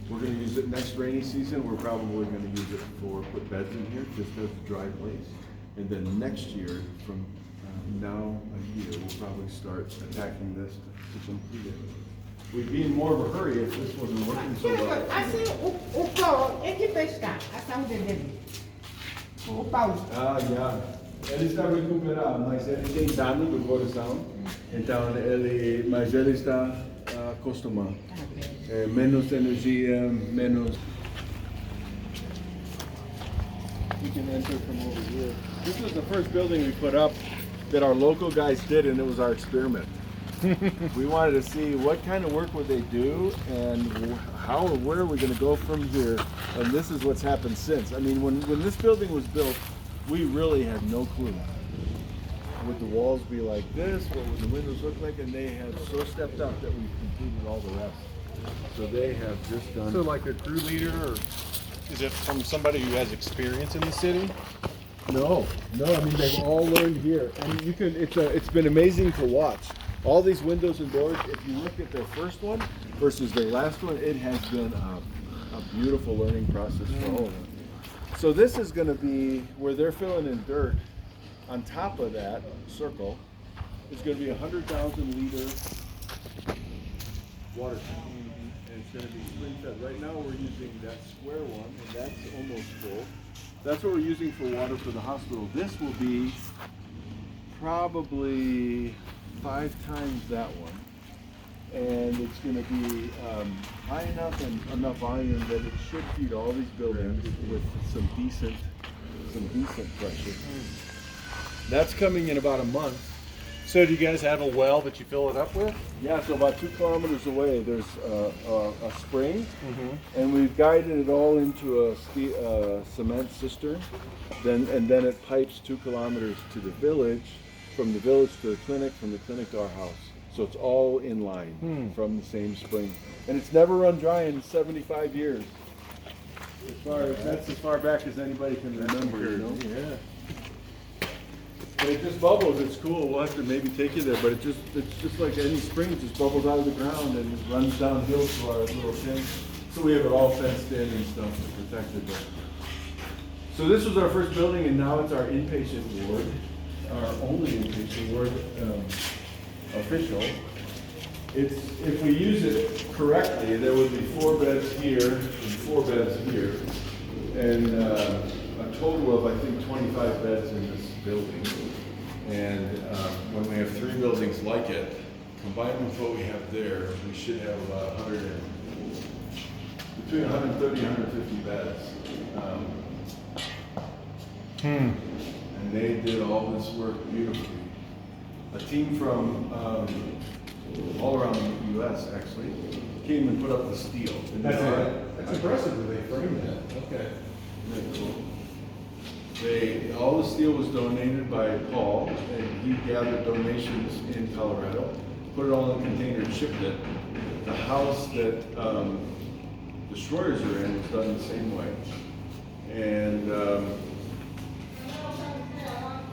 we're gonna use it next rainy season, we're probably gonna use it for, put beds in here, just as a dry place. And then next year, from now a year, we'll probably start attacking this to complete it. We'd be in more of a hurry if this wasn't working so well. Assim, o Paulo, é que está a saúde dele. O Paulo. Ah, já. Ele está recuperado, mas ele tem dano do coração, então mas ele está acostumado. Menos energia, menos. You can enter from over here. This was the first building we put up that our local guys did, and it was our experiment. We wanted to see what kind of work would they do, and how or where are we going to go from here. And this is what's happened since. I mean, when this building was built, we really had no clue. Would the walls be like this? What would the windows look like? And they have so stepped up that we've completed all the rest. So they have just done. So like a crew leader, or is it from somebody who has experience in the city? No, I mean they've all learned here, and you can. It's been amazing to watch. All these windows and doors. If you look at their first one versus their last one, it has been a beautiful learning process for all of them. So this is going to be where they're filling in dirt. On top of that circle is going to be 100,000 liter water tank, and it's going to be spring fed. Right now we're using that square one, and that's almost full. That's what we're using for water for the hospital. This will be probably 5 times that one, and it's going to be high enough and enough volume that it should feed all these buildings with some decent pressure. That's coming in about a month. So do you guys have a well that you fill it up with? Yeah, so about 2 kilometers away, there's a spring, and we've guided it all into a cement cistern. Then it pipes 2 kilometers to the village, from the village to the clinic, from the clinic to our house. So it's all in line from the same spring, and it's never run dry in 75 years. That's as far back as anybody can remember. You know? Yeah. But it just bubbles. It's cool. We'll have to maybe take you there. But it's just like any spring. It just bubbles out of the ground and it runs downhill to our little tank. So we have it all fenced in and stuff and protected. So this was our first building, and now it's our inpatient ward, our only inpatient ward official. If we use it correctly, there would be 4 beds here and 4 beds here, and a total of I think 25 beds in this building. And when we have 3 buildings like it, combined with what we have there, we should have about between 130 and 150 beds. And they did all this work beautifully. A team from all around the U.S. actually, came and put up the steel. That's impressive that they framed that. Okay. Isn't that cool? All the steel was donated by Paul, and he gathered donations in Colorado, put it all in a container and shipped it. The house that the Schroers are in was done the same way. And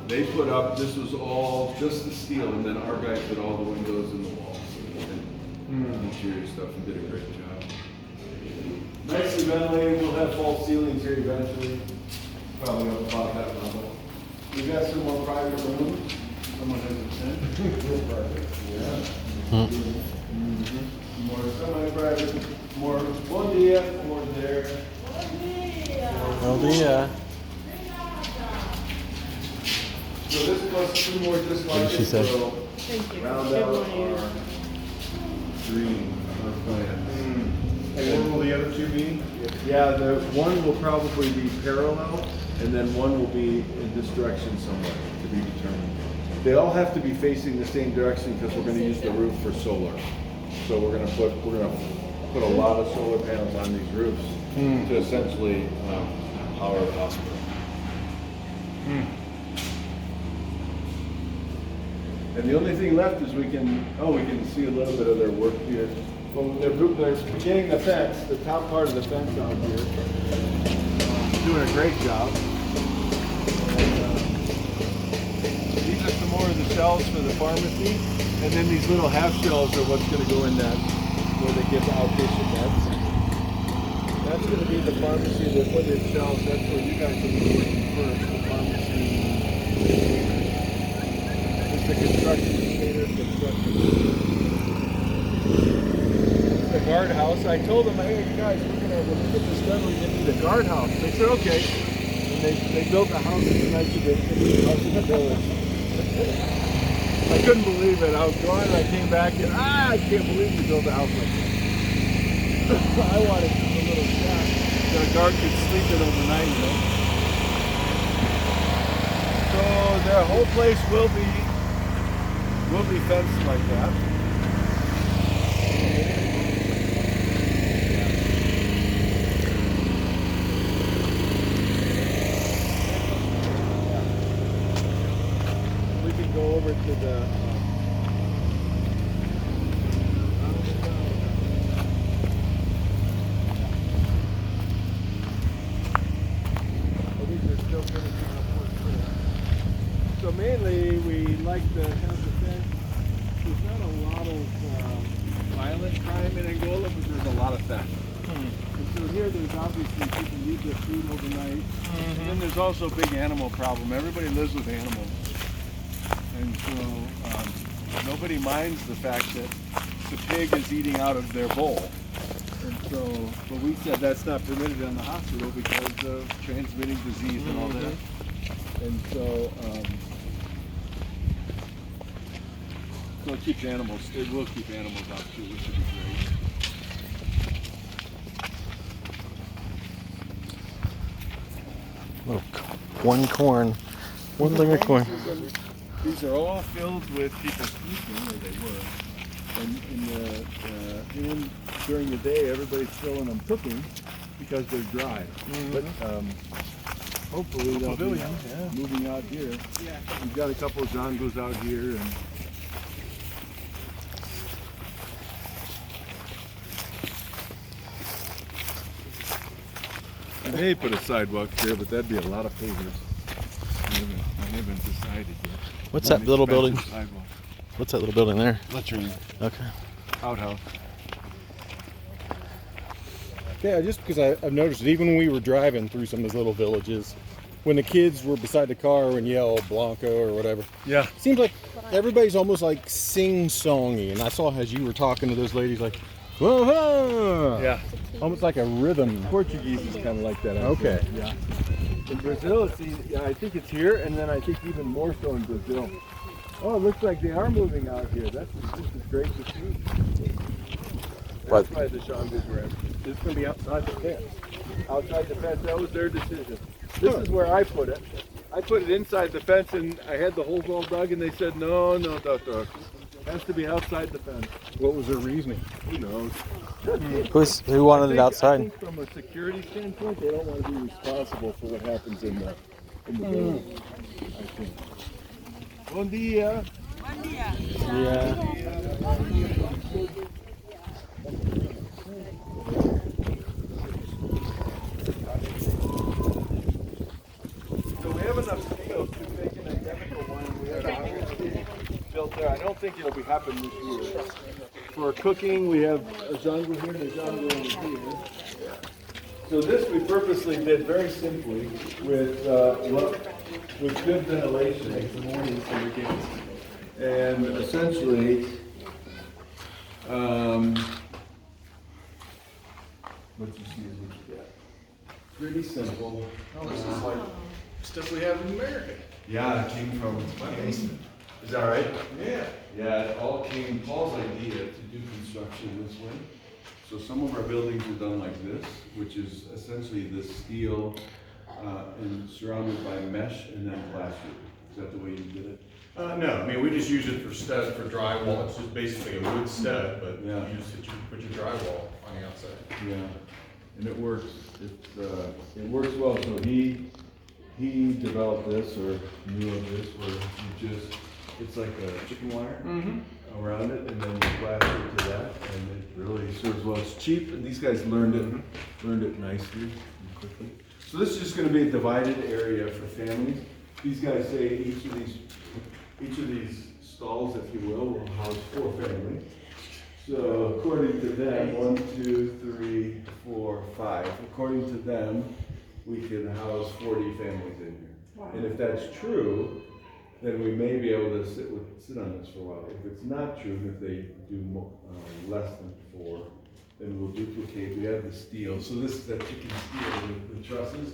they put up, this was all just the steel, and then our guys did all the windows and the walls and interior stuff and did a great job. Nicely ventilated, we'll have false ceilings here eventually, probably up about that level. We got some more private rooms, someone has a tent. Real private. Yeah. More semi-private, more, bon dia, more there. Oh yeah. So this plus two more just like What did she it, say? so Thank you. round Good out morning. our green, our plan. And where will the other two be? Yeah, the one will probably be parallel, and then one will be in this direction somewhere, to be determined. They all have to be facing the same direction because we're gonna use the roof for solar. So we're gonna put a lot of solar panels on these roofs to essentially power the hospital. And the only thing left is we can see a little bit of their work here. Well, they're beginning the fence, the top part of the fence out here. Doing a great job. And, these are some more of the shells for the pharmacy. And then these little half shells are what's going to go in that, where they get the outpatient meds. That's going to be the pharmacy that put in shells. That's where you guys will be working first, the pharmacy. The construction the guardhouse. I told them, hey guys, when we get this done, we're going to need a guardhouse. They said, okay. And they built a house in the nice of the house in the village. I couldn't believe it. I was gone and I came back and I can't believe you built a house like that. I wanted just a little shack that a guard could sleep in overnight, you know. So their whole place will be fenced like that. We can go over to the so mainly we like to have the fence. There's not a lot of violent crime in Angola, but there's a lot of theft. And so here there's obviously people leave their food overnight. And then there's also a big animal problem. Everybody lives with animals. And so nobody minds the fact that the pig is eating out of their bowl. And so, but we said that's not permitted in the hospital because of transmitting disease and all that. And so, so it keeps animals, it will keep animals out too, which would be great. Look, one corn. One thing of corn. These are all filled with people sleeping, or they were. And during the day, everybody's filling them cooking because they're dry. But hopefully they'll be moving out here. We've got a couple of zongos out here. And they put a sidewalk here, but that'd be a lot of pavers. I haven't decided yet. What's that little building? Sidewalk. What's that little building there? Latrine. Okay. Outhouse. Yeah, just because I've noticed that even when we were driving through some of those little villages, when the kids were beside the car and yell Blanco or whatever, Yeah. it seems like everybody's almost like sing-songy. And I saw as you were talking to those ladies, like, whoa, Yeah. almost like a rhythm. Portuguese is kind of like that. Okay. Yeah. In Brazil, I think it's here, and then I think even more so in Brazil. Oh, it looks like they are moving out here. This is great to see. That's why the Shongas were in. It's going to be outside the fence. Outside the fence, that was their decision. This is where I put it. I put it inside the fence, and I had the holes all dug, and they said, no, Doctor. Has to be outside the fence. What was their reasoning? Who knows? Who wanted it I outside? think from a security standpoint, they don't want to be responsible for what happens in the building. I think. Bon dia. Yeah. So we have enough steel to make an identical one. We have a built there. I don't think it'll be happening this year. For cooking, we have a jungle here and a jungle over here. So this we purposely did very simply with good ventilation. And essentially, what you see is what you get. Pretty simple. This is like stuff we have in America. Yeah, it came from My basement. Is that right? Yeah. Yeah, it all came, Paul's idea to do construction this way. So some of our buildings are done like this, which is essentially the steel and surrounded by mesh and then plaster. Is that the way you did it? No, I mean, we just use it for stud, for drywall. It's just basically a wood stud, but Yeah. you just put your drywall on the outside. Yeah, and it works. It works well. So he developed this or knew of this where you just, it's like a chicken wire around it and then you plaster to that and it really serves well. It's cheap and these guys learned it nicely and quickly. So this is just gonna be a divided area for families. These guys say each of these stalls, if you will house 4 families. So according to them, 1, 2, 3, 4, 5. According to them, we can house 40 families in here. Wow. And if that's true, then we may be able to sit on this for a while. If it's not true, if they do less than 4, then we'll duplicate. We have the steel. So this is that chicken steel with the trusses.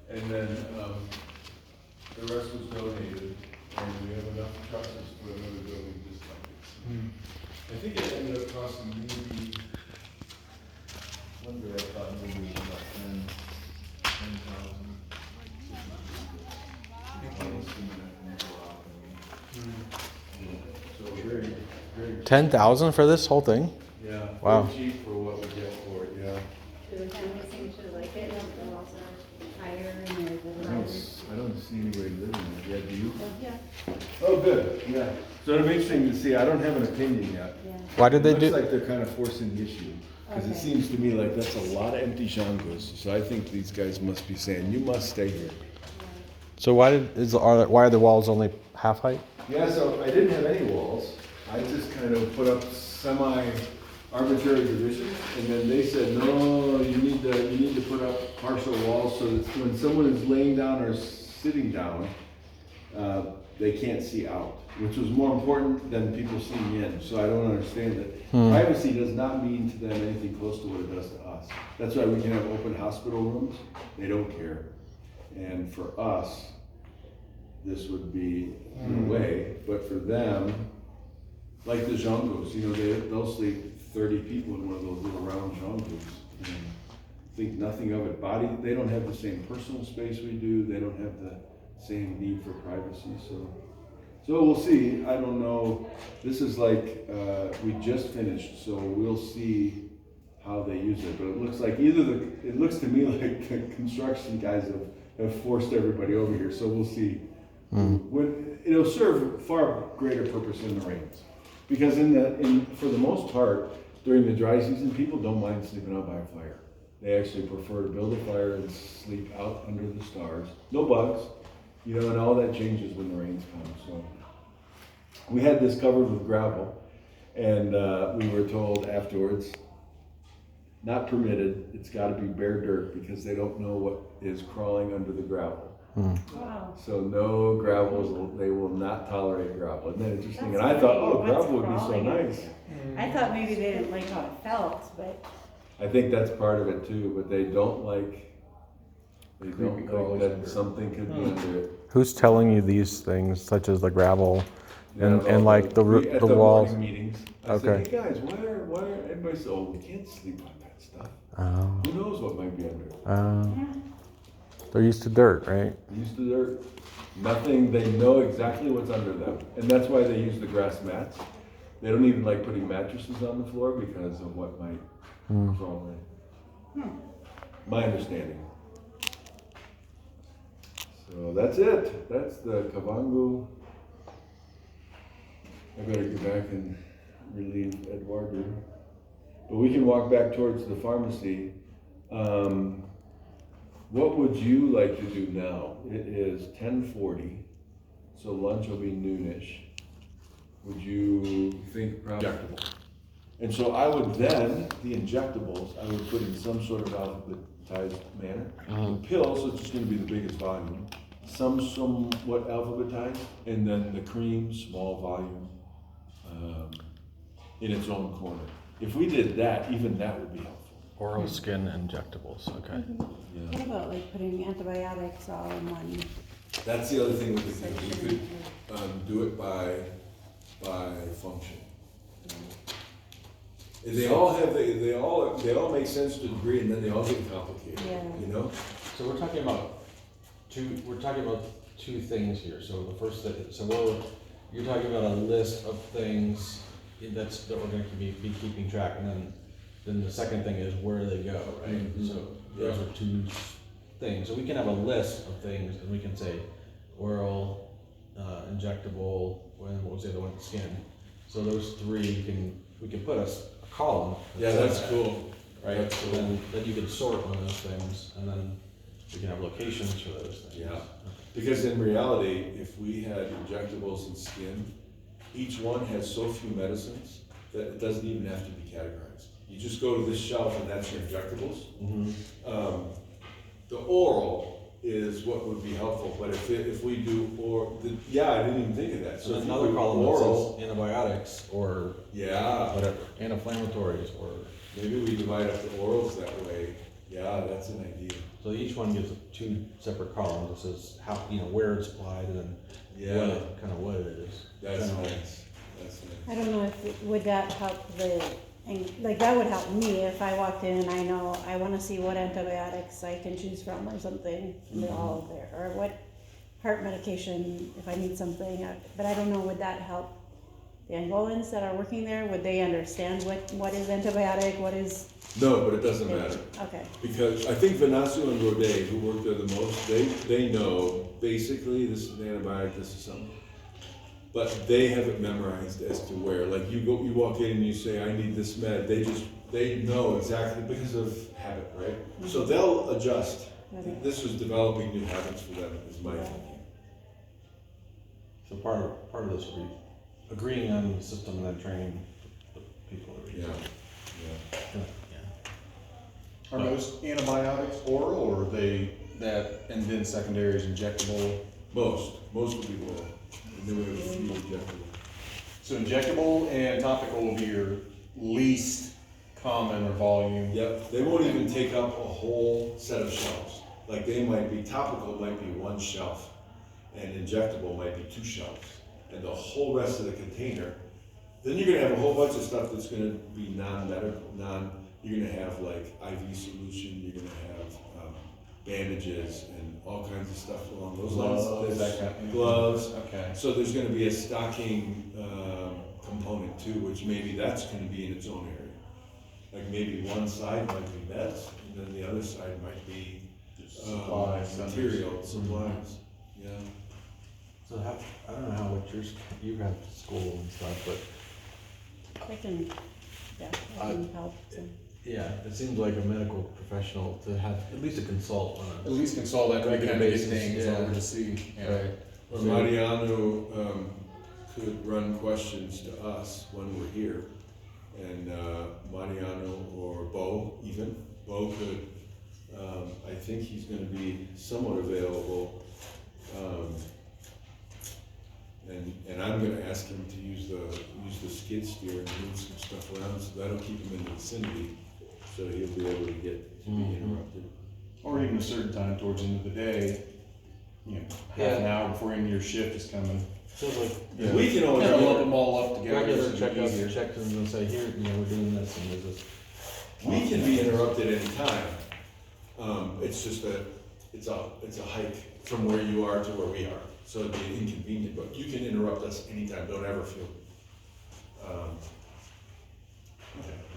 And then the rest was donated. And we have enough trusses for another building just like this. I think it ended up costing maybe, one day I thought maybe it was about 10,000. So very, very. 10,000 for this whole thing? Yeah. Wow. Very cheap for what we get for it, yeah. Do the families seem to like it? They're also higher and I don't see anybody living there. Yeah, do you? Yeah. Oh, good, yeah. So it'll be interesting to see. I don't have an opinion yet. Why did they It do? looks like they're kind of forcing the issue. Because it Okay. seems to me like that's a lot of empty shangos. So I think these guys must be saying, you must stay here. So why are the walls only half height? Yeah, so I didn't have any walls. I just kind of put up semi-arbitrary divisions, and then they said, no, you need to put up partial walls so that when someone is laying down or sitting down, they can't see out, which was more important than people seeing in. So I don't understand that. Privacy does not mean to them anything close to what it does to us. That's why we can have open hospital rooms. They don't care. And for us, this would be in a way, but for them, like the jungles, they'll sleep 30 people in one of those little round jungles. And think nothing of it. They don't have the same personal space we do. They don't have the same need for privacy. So we'll see. I don't know. This is like, we just finished, so we'll see how they use it. But it looks like it looks to me like the construction guys have forced everybody over here. So we'll see. When it'll serve far greater purpose in the rains, because for the most part during the dry season, people don't mind sleeping out by a fire. They actually prefer to build a fire and sleep out under the stars. No bugs, and all that changes when the rains come. So we had this covered with gravel, and we were told afterwards, not permitted. It's got to be bare dirt because they don't know what is crawling under the gravel. Wow. So no gravel, they will not tolerate gravel. Isn't that interesting? That's And I thought, funny. gravel would be What's so crawling? nice. I thought maybe they didn't like how it felt, but I think that's part of it too, but they don't like that something could be under it. Who's telling you these things, such as the gravel and Yeah, at the walls? morning meetings, I Okay. said, hey guys, why are everybody said, we can't sleep on that stuff. Oh. Who knows what might be under it? They're used to dirt, right? Used to dirt. Nothing, they know exactly what's under them. And that's why they use the grass mats. They don't even like putting mattresses on the floor because of what might fall in. My understanding. So that's it. That's the Cavagno. I better get back and relieve Eduardo. But we can walk back towards the pharmacy. What would you like to do now? It is 10:40, so lunch will be noonish. Would you think probably injectable? And so I would then, the injectables, I would put in some sort of alphabetized manner. The pills, which is gonna be the biggest volume, some somewhat alphabetized, and then the cream, small volume, in its own corner. If we did that, even that would be helpful. Oral skin injectables, okay. What about like putting antibiotics all in one? That's the other thing with the thing, we could do it by function. They all have, they all make sense to a degree, and then they all get complicated, Yeah. you know? So we're talking about two things here. So the first thing, you're talking about a list of things that we're gonna be keeping track, and then the second thing is where they go, right? So those are two things. So we can have a list of things, and we can say oral, injectable, and what was the other one? Skin. So those three we can put a column. Yeah, that's cool. Right. That's cool. Then you can sort on those things, and then we can have locations for those things. Yeah, because in reality, if we had injectables and skin, each one has so few medicines that it doesn't even have to be categorized. You just go to this shelf and that's your injectables. The oral is what would be helpful, but if we do I didn't even think of that. So if another we do column oral, that says antibiotics or whatever, anti-inflammatories, or maybe we divide up the orals that way. Yeah, that's an idea. so each one gives two separate columns that says how, where it's applied and what it is. That's generally. nice. That's nice. I don't know if, would that help like that would help me if I walked in and I know I wanna see what antibiotics I can choose from or something, and they're all there, or what heart medication if I need something, but I don't know, would that help the Angolans that are working there? Would they understand what is antibiotic, what is? No, but it doesn't matter. Okay. Because I think Venasio and Rodet, who work there the most, they know basically this is an antibiotic, this is something. But they have it memorized as to where. Like you walk in and you say, I need this med, they know exactly because of habit, right? So they'll adjust. Okay. This was developing new habits for them, is my thinking. So part of this will be agreeing on the system and then training the people. Yeah. Are most antibiotics oral, or are they that, and then secondary is injectable? Most will be oral. And then we have a few injectable. So injectable and topical will be your least common or volume. Yep, they won't even take up a whole set of shelves. Like topical might be one shelf, and injectable might be two shelves. And the whole rest of the container, then you're gonna have a whole bunch of stuff that's gonna be non-medical, you're gonna have like IV solution, you're gonna have bandages and all kinds of stuff along those lines. That kind of Gloves. Okay. So there's gonna be a stocking component too, which maybe that's gonna be in its own area. Like maybe one side might be meds, and then the other side might be supplies, material, supplies. Yeah. So I don't know how you have school and stuff, but I can help. So. yeah, it seems like a medical professional to have at least a consult on At least consult that Regular kind of basis, things yeah. over to see. Yeah. Right. Or Mariano could run questions to us when we're here, and Mariano or Bo could, I think he's gonna be somewhat available, and I'm gonna ask him to use the skid steer and move some stuff around, so that'll keep him in the vicinity, so he'll be able to be interrupted. Or even a certain time towards the end of the day, half an hour before end of your shift is coming. Sounds like We can always lump them all up together. regular so it's easier. check-ins and say, here, we're doing this and there's this. We can be interrupted anytime. It's just that it's a hike from where you are to where we are, so it'd be inconvenient, but you can interrupt us anytime, don't ever feel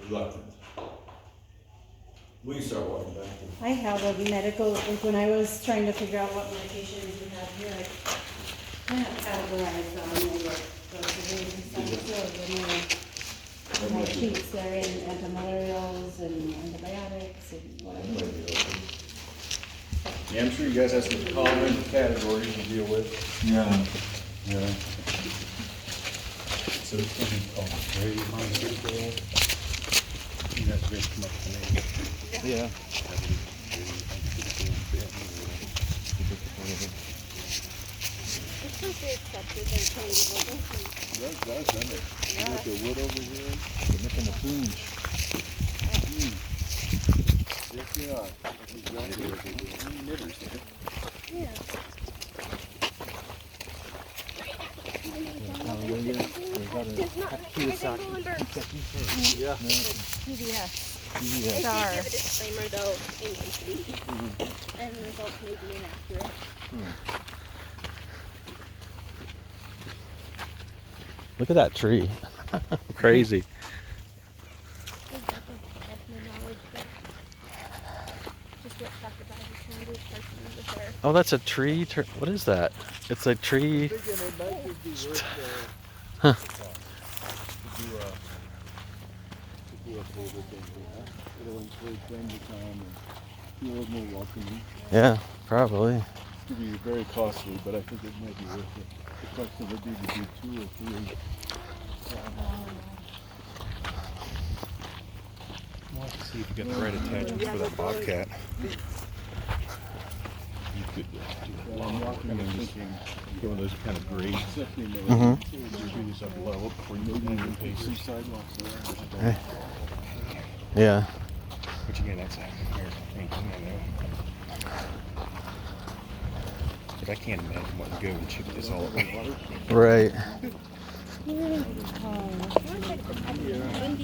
reluctant. We can start walking back. I have a medical, like when I was trying to figure out what medications we have here, I kind of categorized them and like those and stuff, so then I have sheets there in antimalarials and antibiotics and whatever. Yeah, I'm sure you guys have some common categories to deal with. Yeah. So it's going to be called very monster. That's very much to me. Yeah. It's supposed to be accepted and changeable, don't you? That's nice, isn't it? You got the wood over here. They're making a punch. Yes, they are. That's exactly what they do. Knitters, eh? Yeah. It's not under Yeah. PBS. Yeah. It should give a disclaimer though, incomplete. And the results may be inaccurate. Look at that tree. Crazy. That's no knowledge, but just what Dr. Biden told us, personally with her. Oh, that's a tree. What is that? It's a tree. Thinking it might be worth Huh. to do a table thing here, huh? It'll encourage them to come and feel a little more welcoming. Yeah, probably. It could be very costly, but I think it might be worth it. The question would be to do 2 or 3. We'll have to see if you got the right attachments for that bobcat. You could do While I'm walking, I'm thinking, one of those kind of grades. accepting that Mhm. Do yourself a level before you maybe move even your put some paces. sidewalks around it. Yeah. Which again, that's a weird thing, I know. But I can't imagine what would go and chip this all away. Right. I want to try to put that in the windy